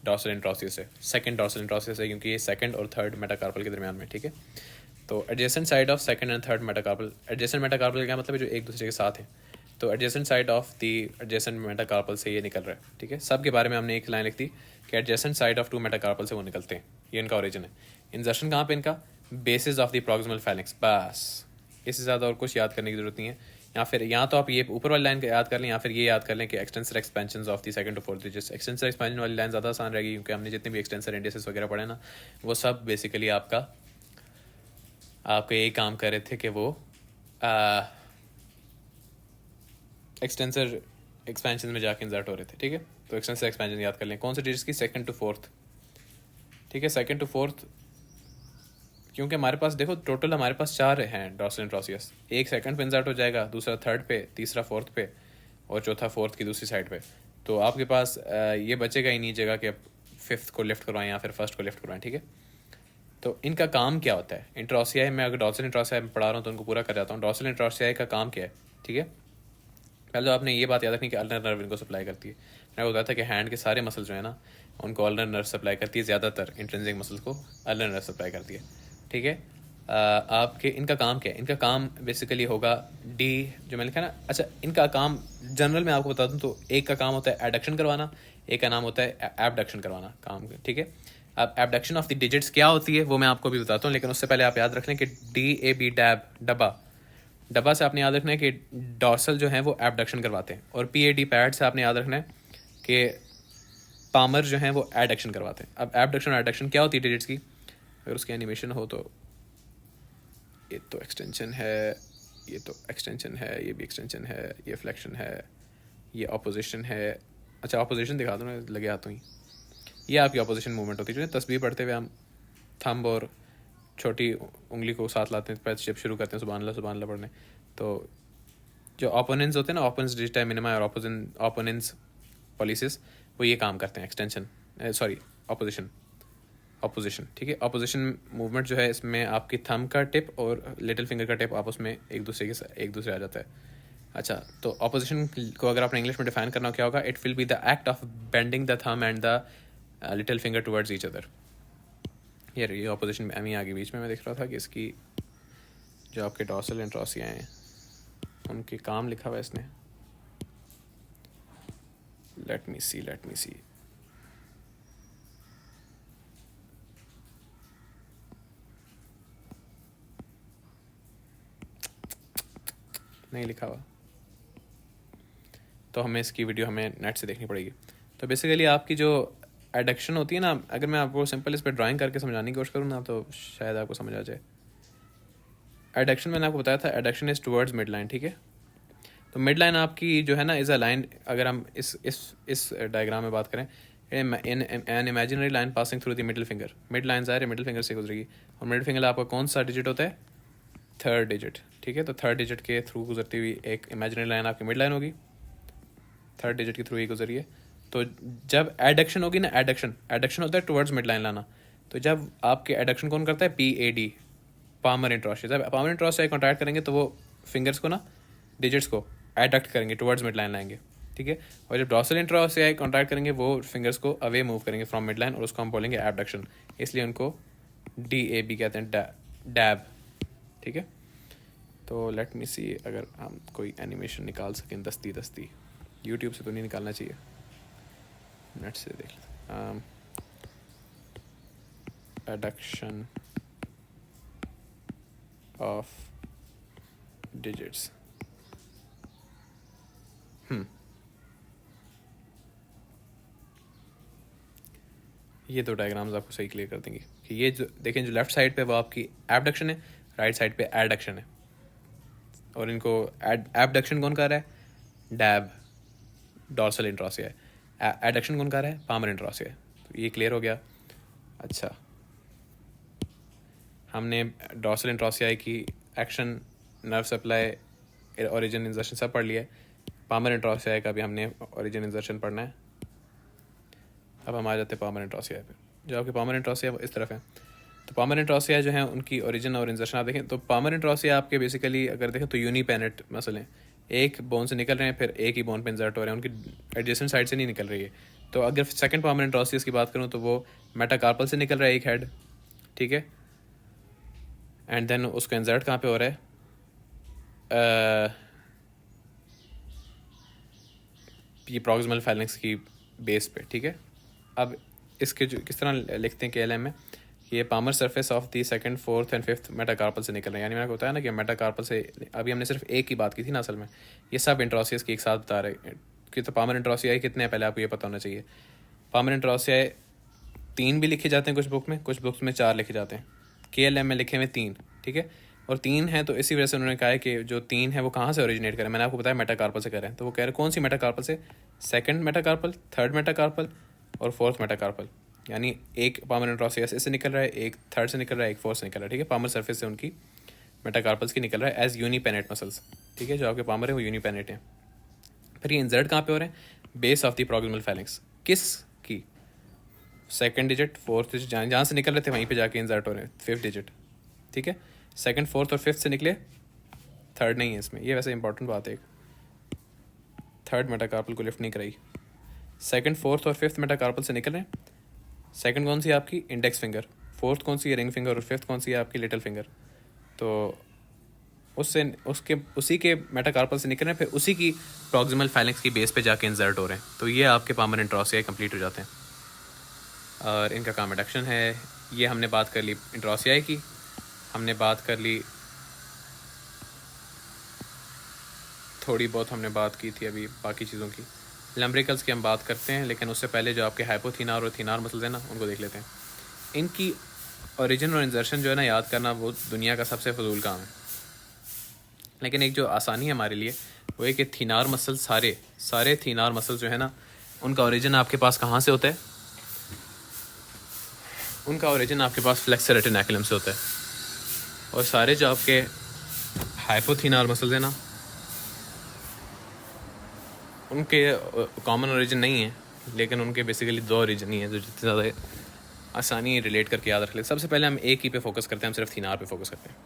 डॉर्सल इंट्रोसियस है, सेकंड डॉर्सल इंट्रोसियस है, क्योंकि ये सेकंड और थर्ड मेटाकार्पल के दरमियान में, ठीक है। तो adjacent side of second and third metacarpal, adjacent metacarpal का क्या मतलब है, जो एक दूसरे के साथ है। तो adjacent side of the adjacent metacarpal से ये निकल रहा है, ठीक है। सब के बारे में हमने एक लाइन लिख दी कि एडजेसेंट साइड ऑफ 2 मेटाकार्पल से वो निकलते हैं, ये इनका ओरिजिन है। इंजर्शन कहाँ पे इनका, बेसिस ऑफ द प्रॉक्सिमल फैलिंक्स, बस इससे ज़्यादा और कुछ याद करने की जरूरत नहीं है। या फिर यहाँ तो आप ये ऊपर वाली लाइन याद कर लें, या फिर ये याद कर लें कि extensor expansion of the second to fourth digits. Extensor expansion वाली लाइन ज़्यादा आसान रहेगी, क्योंकि हमने जितने भी एक्सटेंसर इंडिसेस वगैरह पढ़े ना, वो सब बेसिकली आपको यही काम कर रहे थे कि वो एक्सटेंसर एक्सपेंशन में जाके इंसर्ट हो रहे थे, ठीक है। तो एक्सटेंसर एक्सपेंशन याद कर लें, कौन से डिजिट्स की, सेकंड टू फोर्थ, ठीक है, सेकंड टू फोर्थ, क्योंकि हमारे पास देखो टोटल हमारे पास 4 हैं डॉर्सल इंट्रोसियस, एक सेकंड पे इंसर्ट हो जाएगा, दूसरा थर्ड पे, तीसरा फोर्थ पे, और चौथा फोर्थ की दूसरी साइड पे। तो आपके पास ये बचेगा ही नहीं जगह कि आप फिफ्थ को लिफ्ट करवाएं या फिर फर्स्ट को लिफ्ट करवाएं, ठीक है। तो इनका काम क्या होता है, इंट्रोसियाई में, अगर डॉर्सल इंट्रोसियाई में पढ़ा रहा हूँ तो उनको पूरा कर जाता हूँ। डॉर्सल इंट्रोसियाई का काम क्या है, ठीक है। पहले तो आपने ये बात याद रखनी कि अल्नर नर्व इनको सप्लाई करती है। मैंने बताया था कि हैंड के सारे मसल जो है ना, उनको अल्नर नर्व सप्लाई करती है, ज़्यादातर इंट्रिंसिक मसल्स को अल्नर नर्व सप्लाई करती है, ठीक है। आपके इनका काम क्या है, इनका काम बेसिकली होगा डी, जो मैंने लिखा ना, अच्छा इनका काम जनरल में आपको बता दूं तो एक का काम होता है एडक्शन करवाना, एक का नाम होता है एबडक्शन करवाना काम, ठीक है। अब एबडक्शन ऑफ द डिजिट्स क्या होती है वो मैं आपको भी बताता हूँ, लेकिन उससे पहले आप याद रख लें कि DAB डैब डब्बा से आपने याद रखना है कि डॉर्सल जो है वो एबडक्शन करवाते हैं, और PAD पैड से आपने याद रखना है कि पामर जो है वो एडक्शन करवाते हैं। अब एबडक्शन और एडक्शन क्या होती है डिजिट्स की, अगर उसकी एनिमेशन हो तो ये तो एक्सटेंशन है, ये तो एक्सटेंशन है, ये भी एक्सटेंशन है, ये फ्लेक्शन है, ये ऑपोजिशन है। अच्छा ऑपोजिशन दिखा दो ना लगे हाथों ही, ये आपकी ऑपोजिशन मूवमेंट होती है। जो तस्बीह पढ़ते हुए हम थंब और छोटी उंगली को साथ लाते हैं, जब शुरू करते हैं सुभान अल्लाह पढ़ने, तो जो ओपोनेंट्स होते हैं ना, ओपोनेंट्स डिजिटा मिनिमा और ओपोनेंट्स पॉलिसिस, वो ये काम करते हैं, एक्सटेंशन सॉरी ऑपोजिशन, ठीक है। ऑपोजिशन मूवमेंट जो है इसमें आपकी थंब का टिप और लिटिल फिंगर का टिप आपस में एक दूसरे आ जाता है। अच्छा तो ऑपोजिशन को अगर आपने इंग्लिश में डिफाइन करना हो क्या होगा, it will be the act of bending the thumb and the little finger towards each other. ये ऑपोजिशन एम ही आगे बीच में मैं देख रहा था कि इसकी जो आपके डॉर्सल इंट्रोसिया हैं उनके काम लिखा हुआ है इसने, लेट मी सी नहीं लिखा हुआ, तो हमें इसकी वीडियो हमें नेट से देखनी पड़ेगी। तो बेसिकली आपकी जो एडक्शन होती है ना, अगर मैं आपको सिंपल इस पर ड्राइंग करके समझाने की कोशिश करूँ ना तो शायद आपको समझ आ जाए। एडक्शन मैंने आपको बताया था, adduction is towards mid line, ठीक है। तो मिड लाइन आपकी जो है ना इज़ अ लाइन, अगर हम इस डायग्राम में बात करें, an imaginary line passing through the middle finger, mid line ज़ाहिर है मिडिल फिंगर से गुजरेगी, और मिडिल फिंगर आपका कौन सा डिजिट होता है, थर्ड डिजिट, ठीक है। तो थर्ड डिजिट के थ्रू गुजरती हुई एक इमेजिनरी लाइन आपकी मिड लाइन होगी, थर्ड डिजिट के थ्रू ही गुजरी है। तो जब एडक्शन होगी ना, एडक्शन होता है टुवर्ड्स मिड लाइन लाना, तो जब आपके एडक्शन कौन करता है, PAD पामर इंट्रोसिया, जब पामर इंट्रोसिया कॉन्ट्रैक्ट करेंगे तो वो फिंगर्स को ना, डिजिट्स को एडक्ट करेंगे, टुवर्ड्स मिड लाइन लाएंगे, ठीक है। और जब डॉर्सल इंट्रोसिया कॉन्ट्रैक्ट करेंगे वो फिंगर्स को अवे मूव करेंगे फ्रॉम मिड लाइन, और उसको हम बोलेंगे एबडक्शन, इसलिए उनको DAB कहते हैं, डैब, ठीक है। तो लेट मी सी अगर हम कोई एनिमेशन निकाल सकें दस्ती दस्ती, यूट्यूब से तो नहीं निकालना चाहिए, नेट से देख लेते। Adduction of digits. ये दो डायग्राम्स आपको सही क्लियर कर देंगे कि ये जो देखें, जो लेफ्ट साइड पे वो आपकी एबडक्शन है, राइट साइड पे एडक्शन है। और इनको एबडक्शन कौन कर रहा है? डैब डॉर्सल इंट्रोसिया है। एडक्शन कौन कर रहा है? पामर इंट्रोसिया है। तो ये क्लियर हो गया। अच्छा, हमने डॉर्सल इंट्रोसिया की एक्शन, नर्व सप्लाई, ओरिजिन इंजर्शन सब पढ़ लिया है। पामर इंट्रोसिया का भी हमने ओरिजिन इंजर्शन पढ़ना है। अब हम आ जाते हैं पामर इंट्रोसिया पे। जो आपके पामर इंट्रोसिया इस तरफ है, तो पामर इंट्रोसिया जो है उनकी ओरिजिन और इंजर्शन आप देखें तो पामर इंट्रोसिया आपके बेसिकली अगर देखें तो यूनिपेनेट मसले, एक बोन से निकल रहे हैं फिर एक ही बोन पे इंजर्ट हो रहे हैं, उनकी एडजेसेंट साइड से नहीं निकल रही है। तो अगर सेकंड पामर इंट्रोसियस की बात करूँ तो वो मेटाकार्पल से निकल रहा है एक हेड, ठीक है, एंड देन उसका इंजर्ट कहाँ पे हो रहा है? ये प्रॉक्सिमल फाइलेंक्स की बेस पे, ठीक है। अब इसके जो किस तरह लिखते हैं KLM में, ये palmar surface of the second, fourth and fifth metacarpal से निकल रहे हैं। यानी मैंने बताया ना कि मेटाकार्पल से, अभी हमने सिर्फ एक की बात की थी ना असल में, ये सब इंट्रोसियस की एक साथ बता रहे हैं कि तो पामर इंट्रोसियाई कितने हैं पहले आपको ये पता होना चाहिए। पामर इंट्रोसियाई 3 भी लिखे जाते हैं कुछ बुक में, कुछ बुक्स में 4 लिखे जाते हैं। KLM में लिखे हुए 3, ठीक है। और 3 है तो इसी वजह से उन्होंने कहा है कि जो 3 है वो कहाँ से ओरिजिनेट करें। मैंने आपको बताया मेटाकार्पल से करें, तो वो कह रहे कौन सी मेटाकार्पल से? सेकंड मेटाकार्पल, थर्ड मेटाकार्पल और फोर्थ मेटाकार्पल। यानी एक पामर इंट्रोसियस इससे निकल रहा है, एक थर्ड से निकल रहा है, एक फोर्थ से निकल रहा है, ठीक है। पामर सरफेस से उनकी मेटाकार्पल्स की निकल रहा है एज यूनिपेनेट मसल्स, ठीक है। जो आपके पामर है वो यूनिपेनेट है। फिर ये इंजर्ट कहाँ पे हो रहे हैं? Base of the proximal phalanx. किस की? सेकंड डिजिट, फोर्थ डिजिट, जहाँ से निकल रहे थे वहीं पे जाके इंजर्ट हो रहे हैं, फिफ्थ डिजिट, ठीक है। सेकंड, फोर्थ और फिफ्थ से निकले, थर्ड नहीं है इसमें। ये वैसे इंपॉर्टेंट बात है, थर्ड मेटाकार्पल को लिफ्ट नहीं कराई। सेकंड, फोर्थ और फिफ्थ मेटाकार्पल से निकल रहे हैं। सेकंड कौन सी है आपकी? Index finger. फोर्थ कौन सी है? Ring finger. और फिफ्थ कौन सी है आपकी? Little finger. तो उससे उसके उसी के मेटाकार्पल से निकल रहे हैं, फिर उसी की प्रॉक्सिमल फाइलेंक्स की बेस पे जाके इंसर्ट हो रहे हैं। तो ये आपके पामर इंट्रोसिया कंप्लीट हो जाते हैं और इनका काम एडक्शन है। ये हमने बात कर ली इंट्रोसिया की, हमने बात कर ली थोड़ी बहुत, हमने बात की थी अभी बाकी चीज़ों की। लम्ब्रिकल्स की हम बात करते हैं, लेकिन उससे पहले जो आपके हाइपोथिनार और थिनार मसल्स हैं ना, उनको देख लेते हैं। इनकी ओरिजिन और इंजर्शन जो है ना याद करना वो दुनिया का सबसे फजूल काम है, लेकिन एक जो आसानी है हमारे लिए वो है कि थिनार मसल, सारे थिनार मसल जो है ना उनका ओरिजिन आपके पास कहाँ से होता है? उनका ओरिजिन आपके पास फ्लेक्सर रेटिनाकुलम से होता है। और सारे जो आपके हाइपोथिनार मसल्स हैं ना उनके कॉमन ओरिजिन नहीं है, लेकिन उनके बेसिकली 2 ओरिजिन ही है जो जितने ज़्यादा आसानी रिलेट करके याद रख लेते। सबसे पहले हम एक ही पे फोकस करते हैं, हम सिर्फ थिनार पे फोकस करते हैं।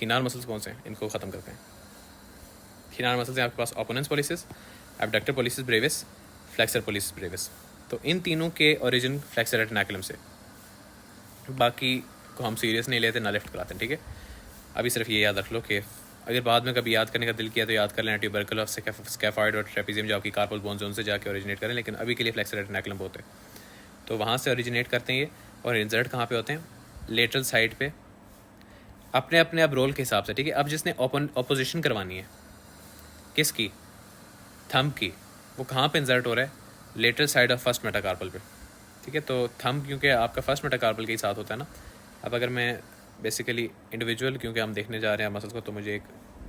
थिनार मसल्स कौन से हैं इनको ख़त्म करते हैं। थिनार मसल्स हैं आपके पास opponens pollicis, abductor pollicis brevis, flexor pollicis brevis. तो इन तीनों के ओरिजिन फ्लेक्सर रेटिनाकुलम से, बाकी को हम सीरियस नहीं लेते, ना लिफ्ट कराते हैं, ठीक है। अभी सिर्फ ये याद रख लो कि अगर बाद में कभी याद करने का दिल किया तो याद कर लेना ट्यूबरकुलस, स्कैफॉइड और ट्रेपेजियम जो आपकी कार्पल बोन्स उनसे जाके ओरिजिनेट करें, लेकिन अभी के लिए फ्लेक्सर रेटिनाकुलम होते हैं तो वहाँ से ओरिजिनेट करते हैं ये। और इंसर्ट कहाँ पे होते हैं? लेटरल साइड पे, अपने अपने अब रोल के हिसाब से, ठीक है। अब जिसने ऑपोजिशन करवानी है किसकी? थंब की, वो कहाँ पे इंसर्ट हो रहा है? Lateral side of first metacarpal पे, ठीक है। तो थंब क्योंकि आपका फर्स्ट मेटाकार्पल के ही साथ होता है ना। अब अगर मैं बेसिकली इंडिविजुअल, क्योंकि हम देखने जा रहे हैं मसल्स को, तो मुझे एक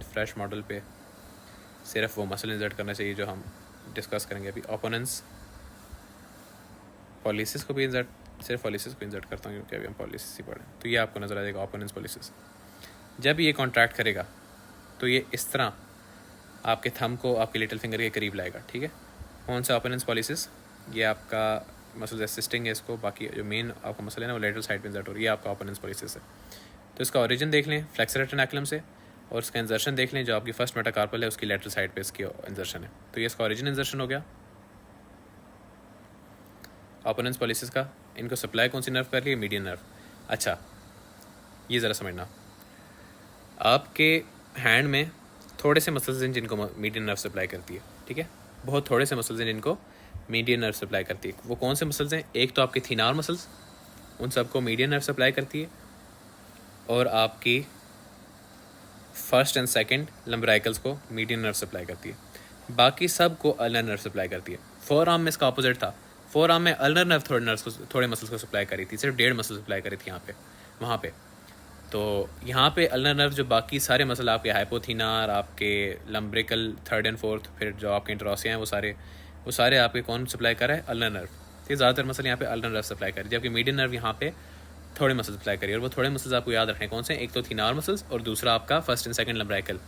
फ्रेश मॉडल पे सिर्फ वो मसल इंसर्ट करना चाहिए जो हम डिस्कस करेंगे अभी। ओपोनेंस पॉलिसिस को भी इंसर्ट, सिर्फ पॉलिसिस को इंसर्ट करता हूँ क्योंकि अभी हम पॉलिसिस ही पढ़ें, तो ये आपको नज़र आ जाएगा ओपोनेंस पॉलिसिस। जब ये कॉन्ट्रैक्ट करेगा तो ये इस तरह आपके थंब को आपके लिटिल फिंगर के करीब लाएगा, ठीक है। कौन सा? ओपोनेंस पॉलिसिस। ये आपका मसल असिस्टिंग है इसको, बाकी जो मेन आपका मसल है ना वो लेटरल साइड पे इंसर्ट हो रही है, आपका ओपोनेंस पॉलिसिस है। तो इसका ओरिजिन देख लें फ्लेक्सर रेटिनाकुलम से, और इसका इंजर्शन देख लें जो आपकी फर्स्ट मेटाकार्पल है उसकी लेटरल साइड पे इसकी इंजर्शन है। तो ये इसका ओरिजिन इंजर्शन हो गया ओपोनेंस पॉलिसिस का। इनको सप्लाई कौन सी नर्व कर रही है? Median nerve. अच्छा, ये ज़रा समझना, आपके हैंड में थोड़े से मसल्स हैं जिनको मीडियन नर्व सप्लाई करती है, ठीक है, बहुत थोड़े से मसल्स हैं जिनको मीडियन नर्व सप्लाई करती है। वो कौन से मसल्स हैं? एक तो आपके थीनार मसल्स, उन सबको मीडियन नर्व सप्लाई करती है, और आपकी फर्स्ट एंड सेकंड लंबराइकल्स को मीडियन नर्व सप्लाई करती है। बाकी सब को अल्नर नर्व सप्लाई करती है। फोर आर्म में इसका अपोजिट था। फोर आर्म में अल्नर नर्व थोड़े मसल्स को सप्लाई करी थी, सिर्फ 1.5 मसल सप्लाई करी थी यहाँ पे, वहाँ पे। तो यहाँ पे अल्नर नर्व जो बाकी सारे मसल आपके हाइपोथीनार, आपके लम्ब्रिकल थर्ड एंड फोर्थ, फिर जो आपके इंट्रोसिया हैं, वो सारे आपके कौन सप्लाई कर रहा है? Ulnar nerve. तो ज़्यादातर मसल यहाँ पे अल्नर नर्व सप्लाई कर रही है, जबकि मीडियन नर्व यहाँ पे थोड़े मसल्स सप्लाई करिए। और वो थोड़े मसल्स आपको याद रखने कौन से? एक तो थीनार मसल्स और दूसरा आपका फर्स्ट एंड सेकंड लम्ब्राइकल,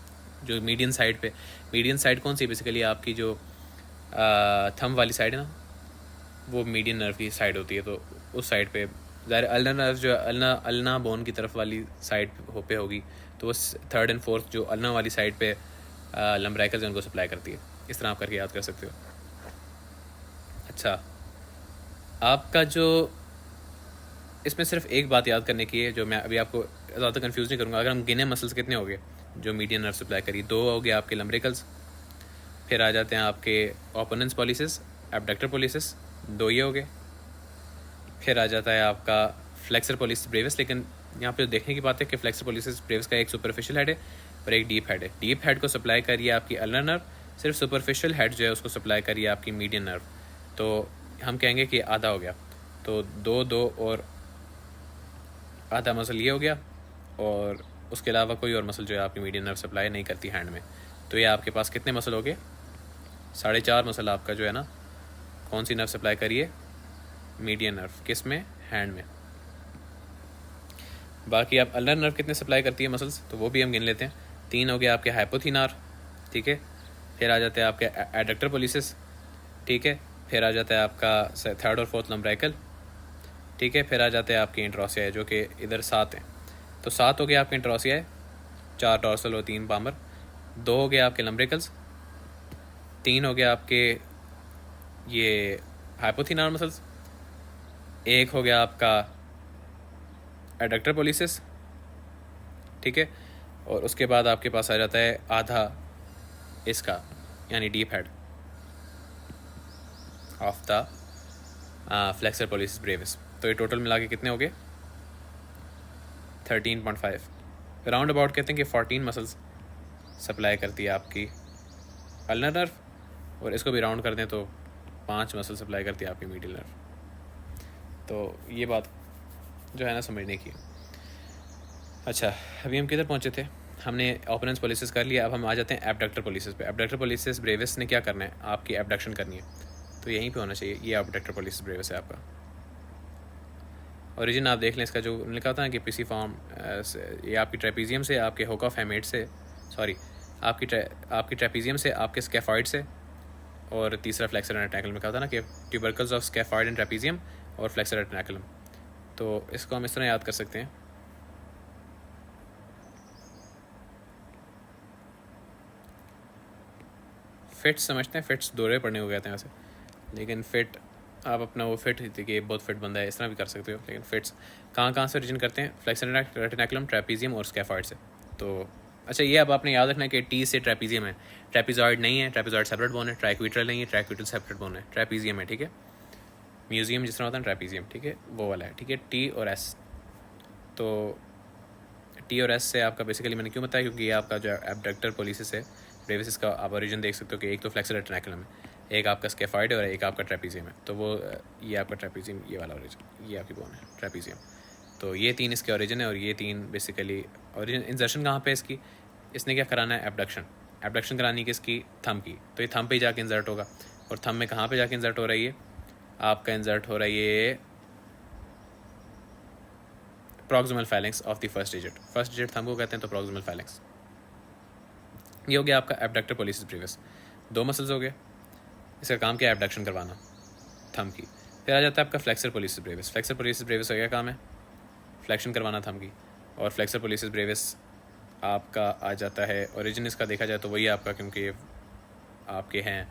जो मीडियन साइड पे। मीडियन साइड कौन सी? बेसिकली आपकी जो थंब वाली साइड है ना, वो मीडियन नर्व की साइड होती है। तो उस साइड पे ज़ाहिर अल्नर नर्व जो अल्ना बोन की तरफ वाली साइड पे होगी, तो वो थर्ड एंड फोर्थ जो अल्ना वाली साइड पे लम्ब्राइकल्स उनको सप्लाई करती है। इस तरह आप करके याद कर सकते हो। अच्छा, आपका जो इसमें सिर्फ एक बात याद करने की है, जो मैं अभी आपको ज़्यादा कंफ्यूज नहीं करूँगा। अगर हम गिने मसल्स कितने हो गए जो मीडियन नर्व सप्लाई करी? 2 हो गए आपके लम्ब्रिकल्स, फिर आ जाते हैं आपके ओपोनेंस पॉलिसिस, एब्डक्टर पॉलिसिस, 2 ये हो गए। फिर आ जाता है आपका फ्लेक्सर पॉलिसिस ब्रेविस। लेकिन यहाँ पे देखने की बात है कि फ्लेक्सर पॉलिसिस ब्रेविस का एक सुपरफिशियल हेड है और एक डीप हेड है। डीप हेड को सप्लाई करिए आपकी अल्नर नर्व, सिर्फ सुपरफिशियल हेड जो है उसको सप्लाई करिए आपकी मीडियन नर्व। तो हम कहेंगे कि आधा हो गया। तो 2 और आधा मसल ये हो गया, और उसके अलावा कोई और मसल जो है आपकी मीडियन नर्व सप्लाई नहीं करती हैंड में। तो ये आपके पास कितने मसल हो गए? 4.5 मसल आपका जो है ना, कौन सी नर्व सप्लाई करिए? Median nerve. किस में? हैंड में। बाकी आप अल्नर नर्व कितने सप्लाई करती है मसल्स, तो वो भी हम गिन लेते हैं। 3 हो गए आपके हाइपोथीनार, ठीक है। फिर आ जाते हैं आपके एडक्टर पॉलिसिस, ठीक है। फिर आ जाता है आपका थर्ड और फोर्थ लम्ब्राइकल, ठीक है। फिर आ जाते हैं आपके इंट्रोसिया जो कि इधर 7 हैं। तो 7 हो गए आपके इंट्रोसिया, 4 टॉर्सल और 3 पामर। 2 हो गए आपके लम्ब्रिकल्स, 3 हो गया आपके ये हाइपोथीनार मसल्स, 1 हो गया आपका एडक्टर पॉलिसिस, ठीक है। और उसके बाद आपके पास आ जाता है आधा इसका, यानी deep head of the flexor pollicis brevis. तो ये टोटल मिला के कितने हो गए? 13.5। राउंड अबाउट कहते हैं कि 14 मसल्स सप्लाई करती है आपकी अल्नर नर्व, और इसको भी राउंड कर दें तो 5 मसल सप्लाई करती है आपकी मीडियल नर्व। तो ये बात जो है ना समझने की। अच्छा, अभी हम किधर पहुंचे थे? हमने ओपोनेंस पॉलिसिस कर लिया। अब हम आ जाते हैं एब्डक्टर पॉलिसिस पे। एब्डक्टर पॉलिसिस ब्रेविस ने क्या करना है? आपकी एब्डक्शन करनी है, तो यहीं पे होना चाहिए। ये एब्डक्टर पॉलिसिस ब्रेविस है आपका। ओरिजिन आप देख लें इसका, जो लिखा था ना कि पीसी फॉर्म, ये आपकी ट्रेपीजियम से, आपके हुक ऑफ हेमेट से, सॉरी आपकी ट्रेपीजियम से, आपके स्कैफॉइड से, और तीसरा फ्लेक्सर रेटिनाकुलम में कहा था ना कि tubercles of scaphoid and trapezium और फ्लेक्सर रेटिनाकुलम। तो इसको हम इस तरह याद कर सकते हैं। फिट्स समझते हैं, फिट्स दोहरे पढ़ने हो गए थे वैसे, लेकिन फिट आप अपना वो फिट थी कि बहुत फिट बंदा है, इस तरह भी कर सकते हो। लेकिन फिट्स कहाँ से ओरिजिन करते हैं? फ्लेक्सर रेटिनाकुलम, ट्रेपीजियम और स्कैफॉइड से। तो अच्छा, ये अब आपने याद रखना कि टी से ट्रेपीजियम है, ट्रेपीजॉइड नहीं है। ट्रेपीजॉइड सेपरेट बोन है। ट्राइक्विट्रल नहीं है, ट्राइक्विट्रल सेपरेट बोन है। ट्रेपीजियम है, ठीक है। म्यूजियम जिस तरह होता है ट्रेपीजियम, ठीक है, वो वाला है, ठीक है। टी और एस, तो टी और एस से आपका बेसिकली मैंने क्यों बताया, क्योंकि ये आपका जो एब्डक्टर पॉलिसिस है ब्रेविस का, आप ओरिजिन देख सकते हो कि एक तो फ्लेक्सर रेटिनाकुलम है, एक आपका स्कैफॉइड है और एक आपका ट्रेपीजियम है। तो वो ये आपका ट्रेपीजियम, ये वाला ओरिजिन, ये आपकी बोन है ट्रेपीजियम। तो ये 3 इसके ओरिजिन है, और ये 3 बेसिकली ओरिजिन। इंजर्शन कहाँ पे इसकी? इसने क्या कराना है? एब्डक्शन। एब्डक्शन करानी है किसकी? थंब की। तो ये थंब पे जाके इंजर्ट होगा। और थंब में कहाँ पे जाके इंजर्ट हो रही है? आपका इंजर्ट हो रही है proximal phalanx of the first digit. First digit thumb को कहते हैं, तो प्रॉक्सिमल फैलेंक्स। ये हो गया आपका एब्डक्टर पॉलिसिस ब्रेविस। 2 मसल्स हो गए, इसका काम क्या है? एब्डक्शन करवाना थंब की। फिर आ जाता है आपका flexor pollicis brevis. Flexor pollicis Brevis हो गया काम है फ्लेक्शन करवाना थंब की। और फ्लेक्सर पॉलिसिस ब्रेविस आपका आ जाता है, ओरिजिन इसका देखा जाए तो वही आपका, क्योंकि ये आपके हैं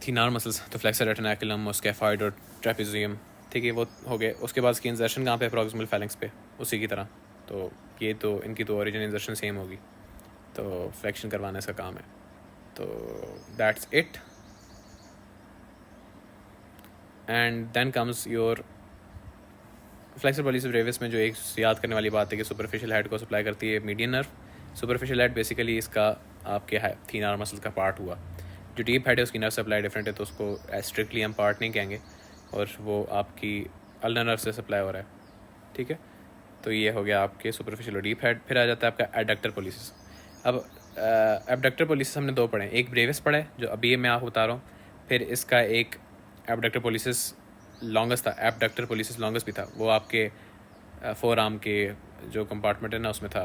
थीनार मसल्स, तो फ्लेक्सर रेटिनाकुलम और स्कैफॉइड और ट्रेपीजियम, ठीक है, वो हो गए। उसके बाद इसकी इंजर्शन कहाँ पे? प्रॉक्सिमल फैलेंक्स पे, उसी की तरह। तो ये तो इनकी तो ओरिजिन इंजर्शन सेम होगी। तो फ्लेक्शन करवाने का काम है। तो that's it. And then comes your flexor pollicis brevis में जो एक याद करने वाली बात है कि सुपरफिशियल हेड को सप्लाई करती है median nerve. Superficial head basically इसका आपके थीन आर्म मसल का पार्ट हुआ। जो डीप हेड है उसकी नर्व सप्लाई डिफरेंट है, तो उसको स्ट्रिक्टली हम पार्ट नहीं कहेंगे, और वो आपकी अल्नर नर्व से सप्लाई हो रहा है, ठीक है। तो ये हो गया आपके सुपरफिशियल और डीप हेड। फिर आ जाता है आपका एडक्टर पॉलिसिस। अब एबडक्टर पॉलिसिस हमने दो पढ़े, एक ब्रेविस पढ़ा है जो अभी मैं आपको बता रहा हूँ, फिर इसका एक एबडक्टर पॉलिसिस लॉन्गेस्ट था, एबडक्टर पॉलिसिस लॉन्गेस्ट भी था, वो आपके फोर आर्म के जो कंपार्टमेंट है ना उसमें था,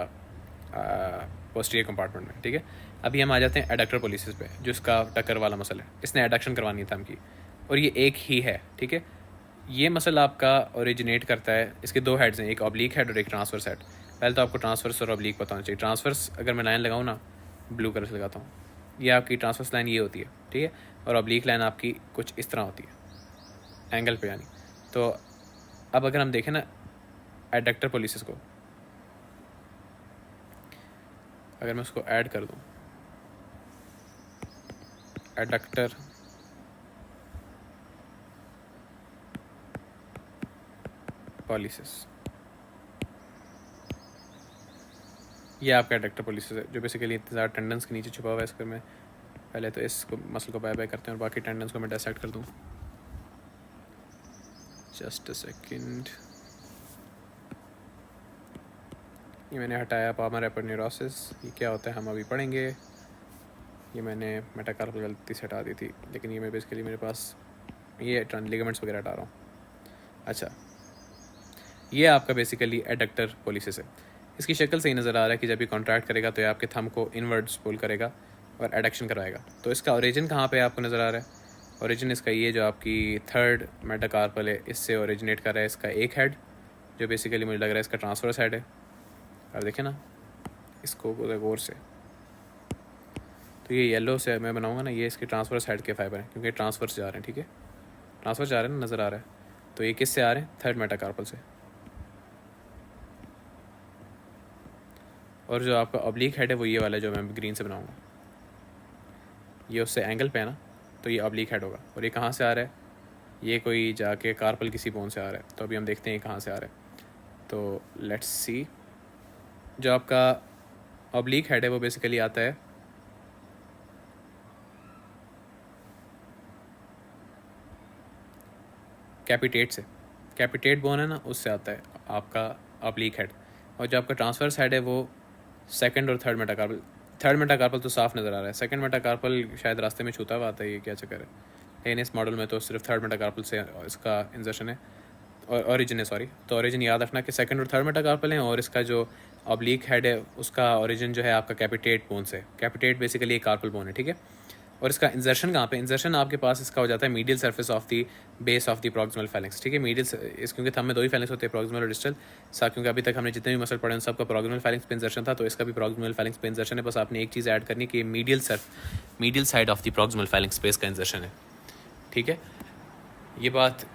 पोस्टीरियर कंपार्टमेंट में, ठीक है। अभी हम आ जाते हैं एडक्टर पॉलिसिस पे, जो इसका टक्कर वाला मसल है, इसने एडक्शन करवानी था हमकी, और ये एक ही है, ठीक है। ये मसल आपका ओरिजिनेट करता है, इसके दो हेड्स हैं, एक ऑब्लिक हेड और एक ट्रांसवर्स हेड। पहले तो आपको ट्रांसवर्स और ऑब्लिक पता होना चाहिए। ट्रांसवर्स अगर मैं लाइन लगाऊँ ना, ब्लू कलर से लगाता हूँ, ये आपकी ट्रांसवर्स लाइन ये होती है, ठीक है, और ऑब्लिक लाइन आपकी कुछ इस तरह होती है एंगल पे यानी। तो अब अगर हम देखें ना एडक्टर पॉलिसिस को, अगर मैं उसको ऐड कर दूं, एडक्टर पॉलिसिस, ये आपका एडक्टर पॉलिसिस है, जो बेसिकली इंतजार टेंडेंस के नीचे छुपा हुआ है। इसको मैं पहले तो इसको मसल को बाय बाय करते हैं और बाकी टेंडेंस को मैं डिसेक्ट कर दूं। जस्ट अ सेकंड, ये मैंने हटाया पामर एपोन्यूरोसिस। ये क्या होता है हम अभी पढ़ेंगे। ये मैंने मेटाकार्पल गलती से हटा दी थी, लेकिन ये मैं बेसिकली मेरे पास ये लिगामेंट्स वगैरह हटा रहा हूँ। अच्छा, ये आपका बेसिकली एडक्टर पॉलिसिस है। इसकी शक्ल से ही नज़र आ रहा है कि जब ये कॉन्ट्रैक्ट करेगा तो ये आपके थंब को इनवर्ड्स पुल करेगा और एडक्शन करवाएगा। तो इसका ओरिजिन कहाँ पे आपको नज़र आ रहा है? ओरिजिन इसका ये जो आपकी थर्ड मेटाकार्पल है, इससे ओरिजिनेट कर रहा है इसका एक हेड, जो बेसिकली मुझे लग रहा है इसका ट्रांसवर्स हेड है। और देखें ना इसको गौर से, तो ये येलो से मैं बनाऊंगा ना, ये इसके ट्रांसवर्स हेड के फाइबर हैं, क्योंकि ट्रांसवर्स जा रहे हैं, ठीक है, ट्रांसवर्स जा रहे हैं, नज़र आ रहा है। तो ये किससे आ रहे हैं? थर्ड मेटाकार्पल से। और जो आपका ऑब्लिक हेड है वो ये वाला जो मैं ग्रीन से बनाऊंगा, ये उससे एंगल पे है ना, तो ये ऑब्लिक हेड होगा। और ये कहाँ से आ रहा है? ये कोई जाके कार्पल किसी बोन से आ रहा है। तो अभी हम देखते हैं कहाँ से आ रहा है। तो लेट्स सी, जो आपका ऑब्लिक हेड है वो बेसिकली आता है कैपिटेट से, कैपिटेट बोन है ना, उससे आता है आपका ऑब्लिक हेड। और जो आपका ट्रांसवर्स हेड है वो सेकंड और थर्ड मेटाकार्पल, थर्ड मेटाकार्पल तो साफ नज़र आ रहा है, सेकंड मेटाकार्पल शायद रास्ते में छूता हुआ आता है, ये क्या चक्कर है। लेकिन इस मॉडल में तो सिर्फ थर्ड मेटाकार्पल से इसका इंजर्शन है और ओरिजिन है, सॉरी। तो ओरिजिन याद रखना कि सेकंड और थर्ड मेटाकार्पल हैं, और इसका जो ऑब्लिक हेड है उसका ओरिजिन जो है आपका कैपिटेट बोन से। कैपिटेट बेसिकली एक कार्पल बोन है, ठीक है। और इसका इंजर्शन कहाँ पे? इंजर्शन आपके पास इसका हो जाता है medial surface of the base of the proximal phalanx, ठीक है। मीडियल इस क्योंकि थंब में दो ही फाइलेंक्स होते हैं, प्रॉक्सिमल और डिस्टल सा, क्योंकि अभी तक हमने जितने भी मसल पढ़े उन सबका प्रॉक्सिमल फाइलेंक्स पे इंजर्शन था, तो इसका भी प्रॉक्सिमल फाइलेंक्स पे इंजर्शन है। बस आपने एक चीज़ ऐड करनी कि medial side of the proximal phalanx पे इसका इंजर्शन है, ठीक है। ये बात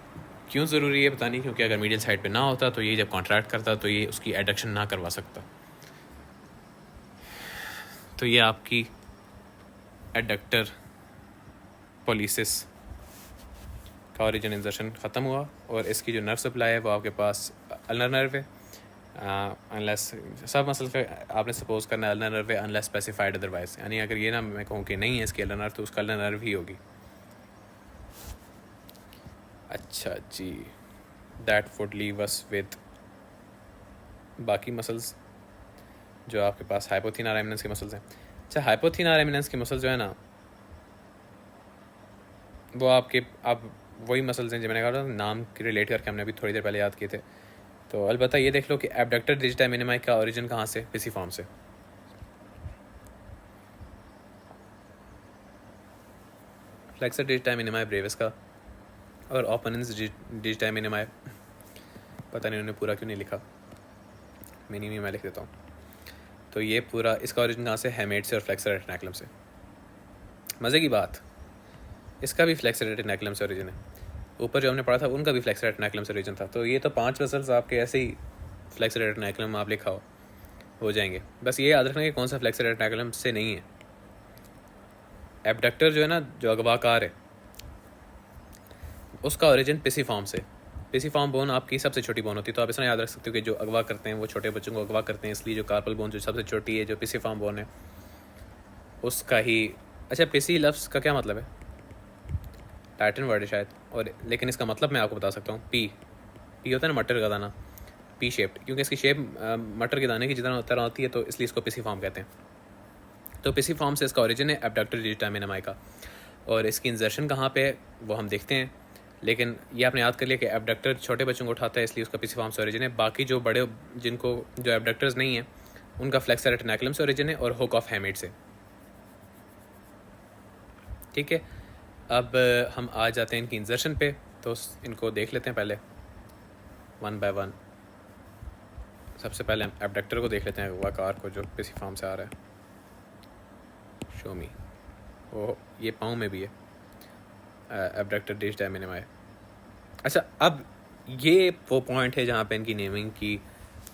क्यों ज़रूरी है बतानी, क्योंकि अगर मीडियल साइड पे ना होता तो ये जब कॉन्ट्रैक्ट करता तो ये उसकी एडक्शन ना करवा सकता। तो ये आपकी एडक्टर पॉलिसिस का ओरिजिन इंजर्शन ख़त्म हुआ, और इसकी जो नर्व सप्लाई है वो आपके पास अल्नर नर्व है, अनलेस सब मसल का आपने सपोज करना है अल्नर नर्व है अनलेस स्पेसिफाइड अदरवाइज, यानी अगर ये ना मैं कहूँ कि नहीं है इसकी अल्नर नर्व, तो उसका अल्नर नर्व ही होगी। अच्छा जी, that would leave us with बाकी मसल्स जो आपके पास हाइपोथीनार एमिनेंस के मसल्स हैं। अच्छा, हाइपोथीनार एमिनेंस के मसल जो है ना वो आपके आप वही मसल्स हैं जो मैंने कहा था नाम रिलेट करके हमने अभी थोड़ी देर पहले याद किए थे। तो अलबत्ता ये देख लो कि एबडक्टर डिजिटा मिनिमाई का ओरिजिन कहाँ से? पिसिफॉर्म से। फ्लेक्सर डिजिटा मिनिमाई ब्रेविस का, और ओपनिंस डिजिटा मिनिमाई पता नहीं उन्होंने पूरा क्यों नहीं लिखा, मिनिमी मैं लिख देता हूँ। तो ये पूरा इसका ओरिजिन कहाँ से? हेमेट से और फ्लेक्सर रेटिनाकुलम से। मज़े की बात, इसका भी फ्लेक्सर रेटिनाकुलम से ओरिजिन है। ऊपर जो हमने पढ़ा था उनका भी फ्लेक्सर रेटिनाकुलम से ओरिजिन था। तो ये तो 5 मसल्स आपके ऐसे ही फ्लेक्सर रेटिनाकुलम आप लिखा हो, हो जाएंगे। बस ये याद रखना कि कौन सा फ्लेक्सर रेटिकुलम से नहीं है। एबडक्टर जो है ना, जो अगवाकार है, उसका ओरिजिन पिसिफॉर्म से। पिसिफॉर्म बोन आपकी सबसे छोटी बोन होती है, तो आप इतना याद रख सकते हो कि जो अगवा करते हैं वो छोटे बच्चों को अगवा करते हैं, इसलिए जो कार्पल बोन जो सबसे छोटी है, जो पिसिफॉर्म बोन है, उसका ही। अच्छा, पिसी लफ्ज़ का क्या मतलब है? लैटिन वर्ड है शायद, और लेकिन इसका मतलब मैं आपको बता सकता हूँ। पी होता है ना मटर का दाना, पी शेप्ड, क्योंकि इसकी शेप मटर के दाने की जितना तरह होती है, तो इसलिए इसको पिसिफॉर्म कहते हैं। तो पिसिफॉर्म से इसका ओरिजिन है एबडक्टर डिजिटा मिनिमाई का, और इसकी इंजर्शन कहाँ पे है वो हम देखते हैं। लेकिन ये आपने याद कर लिया कि एबडक्टर छोटे बच्चों को उठाता है, इसलिए उसका पिसिफॉर्म से ओरिजिन है। बाकी जो बड़े, जिनको जो एबडक्टर्स नहीं हैं, उनका फ्लेक्सर रेटिकुलम से ओरिजिन है और हुक ऑफ हैमिड से। ठीक है, अब हम आ जाते हैं इनकी इंजर्शन पे, तो इनको देख लेते हैं पहले वन बाय वन। सबसे पहले हम एबडक्टर को देख लेते हैं, वकार को, जो पिसिफॉर्म से आ रहा है। शो मी, वो ये पाँव में भी है एबडक्टर डिजिटा मिनिमाई। अच्छा, अब ये वो पॉइंट है जहाँ पे इनकी नेमिंग की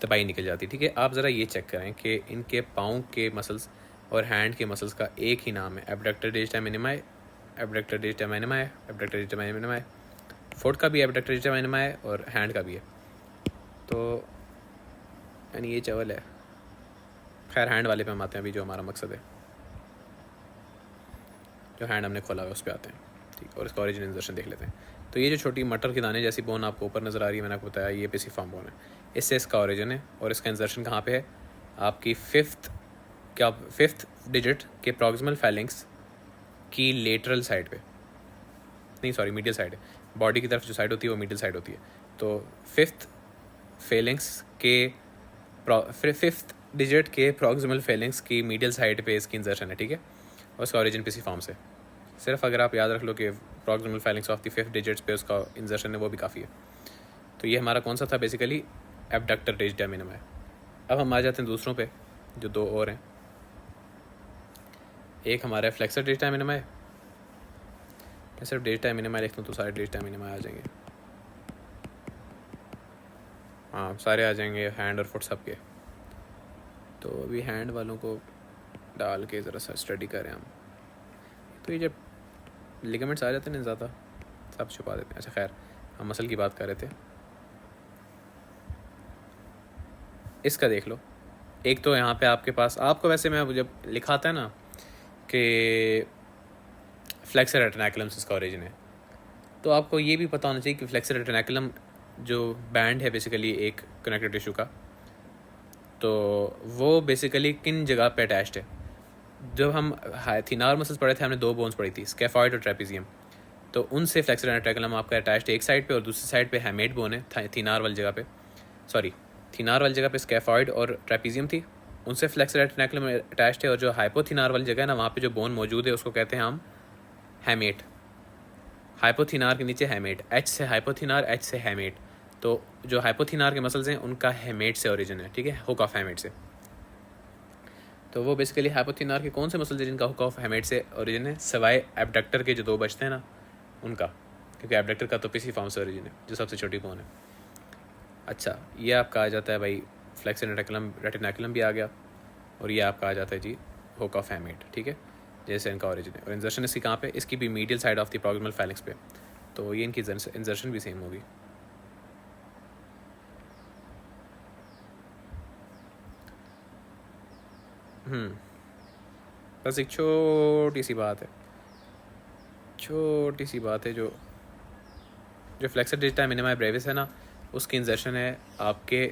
तबाही निकल जाती है। ठीक है, आप ज़रा ये चेक करें कि इनके पाँव के मसल्स और हैंड के मसल्स का एक ही नाम है, abductor digiti मिनिमाई, abductor digiti मिनिमाई, abductor digiti मिनिमाई। Foot का भी एबडक्टर डिजिटा मिनिमाई और हैंड का भी है। तो यानी ये चावल है। खैर, हैंड वाले पे हम आते हैं अभी, जो हमारा मकसद है। जो हैंड हमने खोला हुआ उस पर आते हैं। ठीक, और इसका ओरिजिन इंजर्शन देख लेते हैं। तो ये जो छोटी मटर के दाने जैसी बोन आपको ऊपर नज़र आ रही है, मैंने आपको बताया ये पिसिफॉर्म बोन है, इससे इसका ओरिजिन है। और इसका इंजर्शन कहाँ पे है? आपकी फिफ्थ डिजिट के प्रॉक्सिमल फैलिंग्स की लेटरल साइड पे, नहीं सॉरी मीडियल साइड है। बॉडी की तरफ जो साइड होती है वो मीडियल साइड होती है। तो फिफ्थ डिजिट के प्रॉक्सिमल फेलिंग्स की मीडियल साइड पे इसकी इंजर्शन है। ठीक है, और उसका ओरिजिन पिसिफॉर्म से। सिर्फ अगर आप याद रख लो कि proximal Fehling's of the fifth digits पे उसका इंजर्शन है, वो भी काफ़ी है। तो ये हमारा कौन सा था? Basically abductor digiti minimi. अब हम आ जाते हैं दूसरों पे, जो दो और हैं। एक हमारा फ्लेक्सर डिजिटा मिनिमाई। मैं सिर्फ डिजिटा मिनिमाई लिखता हूँ तो सारे डिजिटा मिनिमाई आ जाएंगे। हाँ, सारे आ जाएंगे, हैंड और फुट सब के। तो अभी हैंड वालों को डाल के ज़रा सा स्टडी करें हम। तो ये जब लिगामेंट्स आ जाते हैं ना ज़्यादा, सब छुपा देते हैं। अच्छा खैर, हम मसल की बात कर रहे थे। इसका देख लो। एक तो यहाँ पे आपके पास, आपको वैसे मैं जब लिखाता है ना कि फ्लेक्सर रेटिकुलम से इसका ओरिजिन है, तो आपको ये भी पता होना चाहिए कि फ्लेक्सर रेटिकुलम जो बैंड है बेसिकली एक कनेक्टिव टिश्यू का, तो वो बेसिकली किन जगह पे अटैच्ड है? जब हम थिनार मसल्स पढ़े थे, हमने दो बोन्स पढ़ी थी, स्कैफॉइड और ट्रेपेजियम। तो उनसे फ्लेक्सर रेटिकुलम आपका अटैच्ड है एक साइड पे, और दूसरी साइड पे हैमेट बोन है थिनार वाली जगह पे। थिनार वाली जगह पे स्कैफॉइड और ट्रेपेजियम थी, उनसे फ्लेक्सर रेटिकुलम अटैच्ड है। और जो हाइपोथिनार वाली जगह है ना, वहाँ पे जो बोन मौजूद है उसको कहते हैं हम हैमेट। हाइपोथिनार के नीचे हैमेट, एच से हाइपोथिनार, एच से हैमेट। तो जो हाइपोथिनार के मसल्स हैं उनका हैमेट से ओरिजिन है। ठीक है, हुक ऑफ हैमेट से। तो वो बेसिकली हाइपोथिनार के कौन से मसल्स हैं जिनका हुक ऑफ हैमेट से ओरिजिन है, सिवाय एबडक्टर के जो दो बचते हैं ना उनका, क्योंकि एबडक्टर का तो पिसिफॉर्म से ओरिजिन है, जो सबसे छोटी बोन है। अच्छा, ये आपका आ जाता है भाई फ्लेक्सर रेटिकुलम भी आ गया, और ये आपका आ जाता है जी हुक ऑफ हैमेट। ठीक है, जैसे इनका ओरिजिन है। और इंजर्शन इसकी कहाँ पे? इसकी भी medial side of the proximal feelings पे। तो ये इनकी इंजर्शन भी सेम होगी। बस एक छोटी सी बात है, जो फ्लेक्सर डिजिटा मिनिमाई ब्रेविस है ना, उसकी इंजर्शन है आपके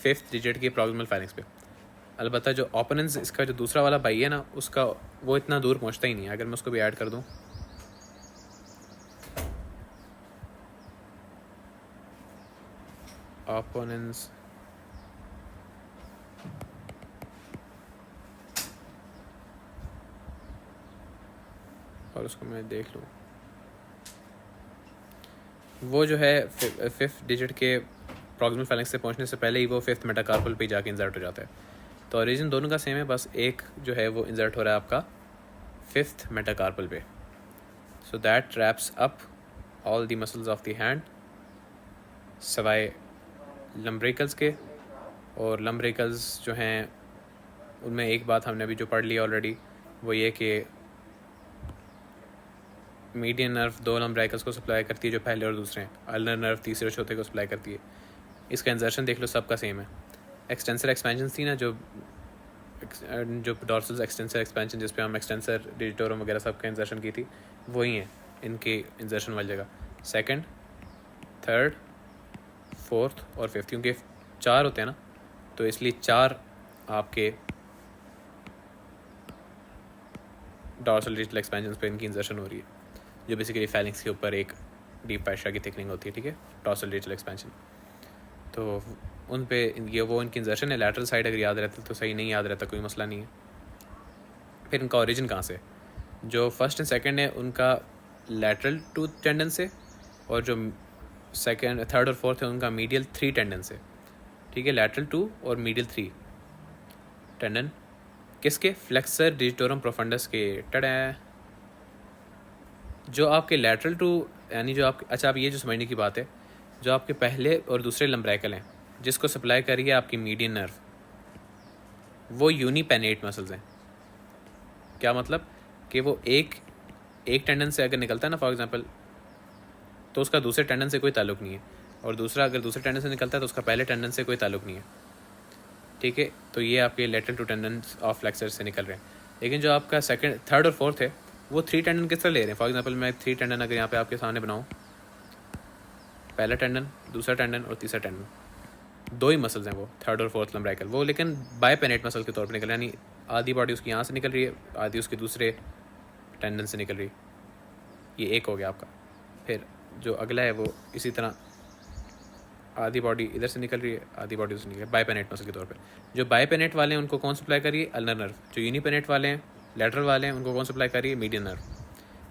फिफ्थ डिजिट के प्रॉक्सिमल फैलिंग्स पे। अलबत्ता जो ओपोनेंस इसका जो दूसरा वाला भाई है ना, उसका वो इतना दूर पहुंचता ही नहीं है। अगर मैं उसको भी ऐड कर दूं, ओपोनेंस और उसको मैं देख लूँ, वो जो है फिफ्थ डिजिट के प्रॉक्सिमल फैलिंग्स से पहुंचने से पहले ही वो फिफ्थ मेटाकार्पल पे जाके इंजर्ट हो जाता है। तो ओरिजिन दोनों का सेम है, बस एक जो है वो इंजर्ट हो रहा है आपका फिफ्थ मेटाकार्पल पे। So that wraps up all the muscles of the hand, सवाए लम्ब्रिकल्स के। और लम्ब्रिकल्स जो हैं उनमें एक बात हमने अभी जो पढ़ ली ऑलरेडी, वो ये कि मीडियन नर्व दो लम्ब्राइकल्स को सप्लाई करती है जो पहले और दूसरे हैं, अल्नर नर्व तीसरे और चौथे को सप्लाई करती है। इसका इंजर्शन देख लो, सबका सेम है। एक्सटेंसर एक्सपेंशन थी ना, जो डॉर्सल एक्सटेंसर एक्सपेंशन जिस पे हम एक्सटेंसर डिजिटोरम वगैरह सब का इंजर्शन की थी, वही है इनके इंजर्शन वाली जगह। सेकंड, थर्ड, फोर्थ और फिफ्थ, क्योंकि 4 होते हैं ना, तो इसलिए 4 आपके डॉर्सल डिजिटल एक्सपेंशन पे इनकी इंजर्शन हो रही है, जो बेसिकली फैलिंग्स के ऊपर एक डीप फैशा की थिकनिंग होती है, ठीक है, डॉर्सल डिजिटल एक्सपेंशन। तो उन पे ये वो इनकी इंजर्शन है। लैटरल साइड अगर याद रहता तो सही, नहीं याद रहता कोई मसला नहीं है। फिर इनका ओरिजिन कहाँ से? जो फर्स्ट एंड सेकंड है उनका लैटरल 2 टेंडन से, और जो सेकंड, थर्ड और फोर्थ है उनका मीडियल 3 टेंडन से, ठीक है, लैटरल 2 और मीडियल 3 टेंडन किसके? फ्लेक्सर डिजिटोरम प्रोफंडस के। टड़ा, जो आपके लैटरल 2 यानी जो आपके, अच्छा आप ये जो समझने की बात है, जो आपके पहले और दूसरे लम्ब्राइकल हैं जिसको सप्लाई करी है आपकी मीडियन नर्व, वो यूनिपेनेट मसल्स हैं। क्या मतलब? कि वो एक टेंडन से अगर निकलता है ना फॉर एग्जांपल, तो उसका दूसरे टेंडन से कोई ताल्लुक नहीं है, और दूसरा अगर दूसरे टेंडन से निकलता है तो उसका पहले टेंडन से कोई ताल्लुक नहीं है, ठीक है। तो ये आपके लेटरल 2 टेंडन ऑफ फ्लेक्सर से निकल रहे हैं। लेकिन जो आपका सेकंड, थर्ड और फोर्थ है, वो 3 टेंडन किस तरह ले रहे हैं? फॉर एग्जांपल मैं 3 टेंडन अगर यहाँ पे आपके सामने बनाऊँ, पहला टेंडन, दूसरा टेंडन और तीसरा टेंडन, 2 ही मसल्स हैं वो, थर्ड और फोर्थ लम्ब्राइकल, वो लेकिन बायपेनेट मसल के तौर पर निकल रहे हैं, यानी आधी बॉडी उसकी यहाँ से निकल रही है, आधी उसके दूसरे टेंडन से निकल रही है। ये एक हो गया आपका। फिर जो अगला है वो इसी तरह आधी बॉडी इधर से निकल रही है, आधी बॉडी उससे निकल रही है, बायपेनेट मसल के तौर पे। जो बायपेनेट वाले हैं उनको कौन सप्लाई कर रही है? Ulnar nerve. जो यूनिपेनेट वाले हैं, लैटरल वाले हैं, उनको कौन सप्लाई कर रही है? मीडियन नर्व,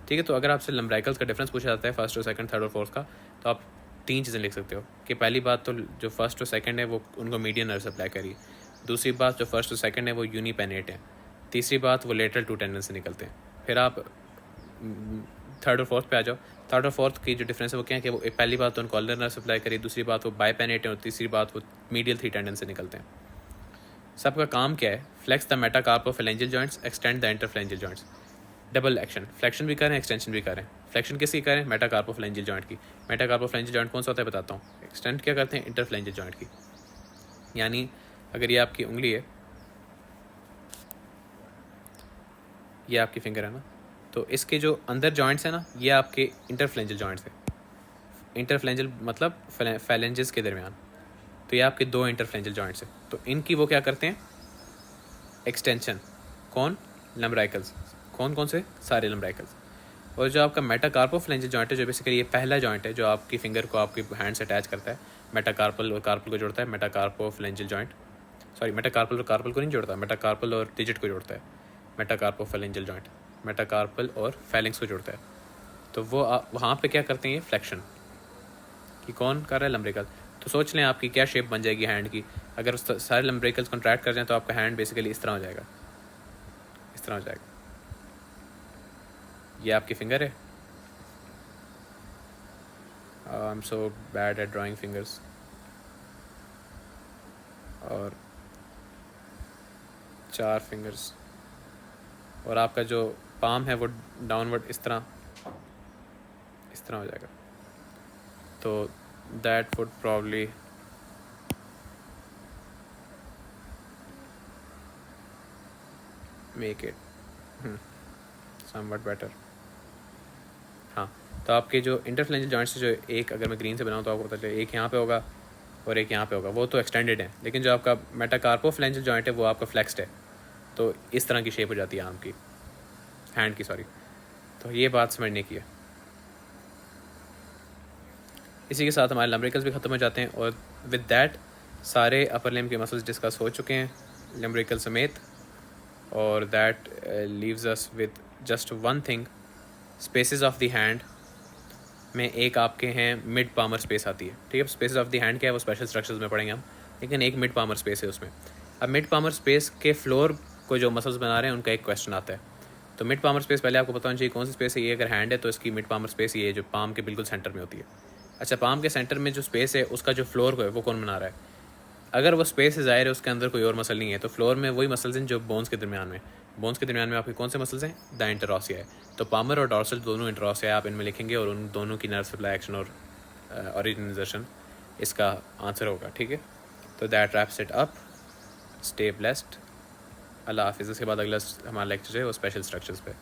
ठीक है। तो अगर आपसे लम्ब्राइकल्स का डिफरेंस पूछा जाता है फर्स्ट और सेकंड, थर्ड और फोर्थ का, तो आप 3 चीज़ें लिख सकते हो कि पहली बात तो जो फर्स्ट और सेकंड है वो उनको मीडियन नर्व सप्लाई करी, दूसरी बात जो फर्स्ट और सेकंड है वो यूनिपेनेट है, तीसरी बात वो लेटरल 2 टेंडन से निकलते हैं। फिर आप थर्ड और फोर्थ पे आ जाओ। थर्ड और फोर्थ की जो डिफरेंस है वो क्या है कि वो पहली बात तो उनको अल्नर नर्व सप्लाई करी, दूसरी बात वो बायपेनेट है, और तीसरी बात वो मीडियल 3 टेंडन से निकलते हैं। सबका काम क्या है? Flex the metacarpophalangeal joints, extend the interphalangeal joints. Double action, flexion भी करें, एक्सटेंशन भी करें। फ्लेक्शन किसकी करें? मेटाकार्पोफेलेंजियल जॉइंट की। मेटाकार्पोफेलेंजियल जॉइंट कौन सा होता है बताता हूँ। एक्सटेंड क्या करते हैं? इंटरफ्लेंजियल जॉइंट की। यानी अगर ये आपकी उंगली है, ये आपकी फिंगर है ना, तो इसके जो अंदर जॉइंट्स हैं ना, ये आपके इंटरफ्लेंजियल जॉइंट्स हैं। इंटरफ्लेंजियल मतलब फैलेंजेस के दरमियान, तो ये आपके 2 इंटरफ्लेंजियल जॉइंट्स हैं। तो इनकी वो क्या करते हैं? एक्सटेंशन। कौन? लम्ब्राइकल्स। कौन कौन से? सारे लम्ब्राइकल्स। और जो आपका मेटाकार्पोफेलेंजियल जॉइंट है, जो बेसिकली ये पहला जॉइंट है जो आपकी फिंगर को आपकी हैंड से अटैच करता है, मेटाकार्पल और कार्पल को जोड़ता है, मेटाकार्पोफेलेंजियल जॉइंट, सॉरी मेटाकार्पल और कार्पल को नहीं जोड़ता, मेटाकार्पल और डिजिट को जोड़ता है, मेटाकार्पोफेलेंजियल जॉइंट मेटाकार्पल और फैलिंग्स को जोड़ता है। तो वो वहाँ पे क्या करते हैं? ये फ्लेक्शन कि कौन कर रहा है? लम्ब्रिकल। तो सोच लें आपकी क्या शेप बन जाएगी हैंड की, अगर सारे लम्ब्रिकल्स कॉन्ट्रैक्ट कर जाएं तो आपका हैंड बेसिकली इस तरह हो जाएगा, इस तरह हो जाएगा। ये आपकी फिंगर है। I am so bad at drawing fingers. और 4 फिंगर्स, और आपका जो पाम है वो डाउनवर्ड इस तरह हो जाएगा। तो that would probably make it somewhat better. हाँ, तो आपके जो इंटरफ्लेंजियल जॉइंट्स जो एक अगर मैं ग्रीन से बनाऊँ तो आपको पता चले एक यहाँ पे होगा और एक यहाँ पे होगा, वो तो एक्सटेंडेड है। लेकिन जो आपका मेटाकार्पोफेलेंजियल जॉइंट है वो आपका फ्लेक्स्ड है, तो इस तरह की शेप हो जाती है आर्म की, हैंड की सॉरी। तो ये बात समझने की है। इसी के साथ हमारे लम्ब्रिकल्स भी ख़त्म हो जाते हैं, और विद दैट सारे अपर लिम्ब के मसल्स डिस्कस हो चुके हैं लम्ब्रिकल समेत। और that leaves us with just one thing, spaces of the hand में एक आपके हैं मिड पामर स्पेस आती है, ठीक है। स्पेसेस ऑफ द हैंड क्या है वो स्पेशल स्ट्रक्चर्स में पढ़ेंगे हम, लेकिन एक मिड पामर स्पेस है उसमें। अब मिड पामर स्पेस के फ्लोर को जो मसल्स बना रहे हैं उनका एक क्वेश्चन आता है। तो मिड पामर स्पेस पहले आपको पता होना चाहिए कौन सी स्पेस है। ये अगर हैंड है तो इसकी मिड पामर स्पेस ये है जो पाम के बिल्कुल सेंटर में होती है। अच्छा, पाम के सेंटर में जो स्पेस है उसका जो फ्लोर को है वो कौन बना रहा है? अगर वो स्पेस है ज़ाहिर है उसके अंदर कोई और मसल नहीं है, तो फ्लोर में वही मसल्स हैं जो बोन्स के दरमियान में। बोन्स के दरमियान में आपके कौन से मसल्स हैं? द इंटरऑसिया है। तो पामर और डॉर्सल दोनों इंटरऑसिया आप इनमें लिखेंगे और उन दोनों की नर्व सप्लाई एक्शन और ऑरिजिनाइजेशन इसका आंसर होगा, ठीक है। तो that wraps it up. Stay blessed. अल्लाह हाफिज़। इसके बाद अगला हमारा लेक्चर है वो स्पेशल स्ट्रक्चर्स पे।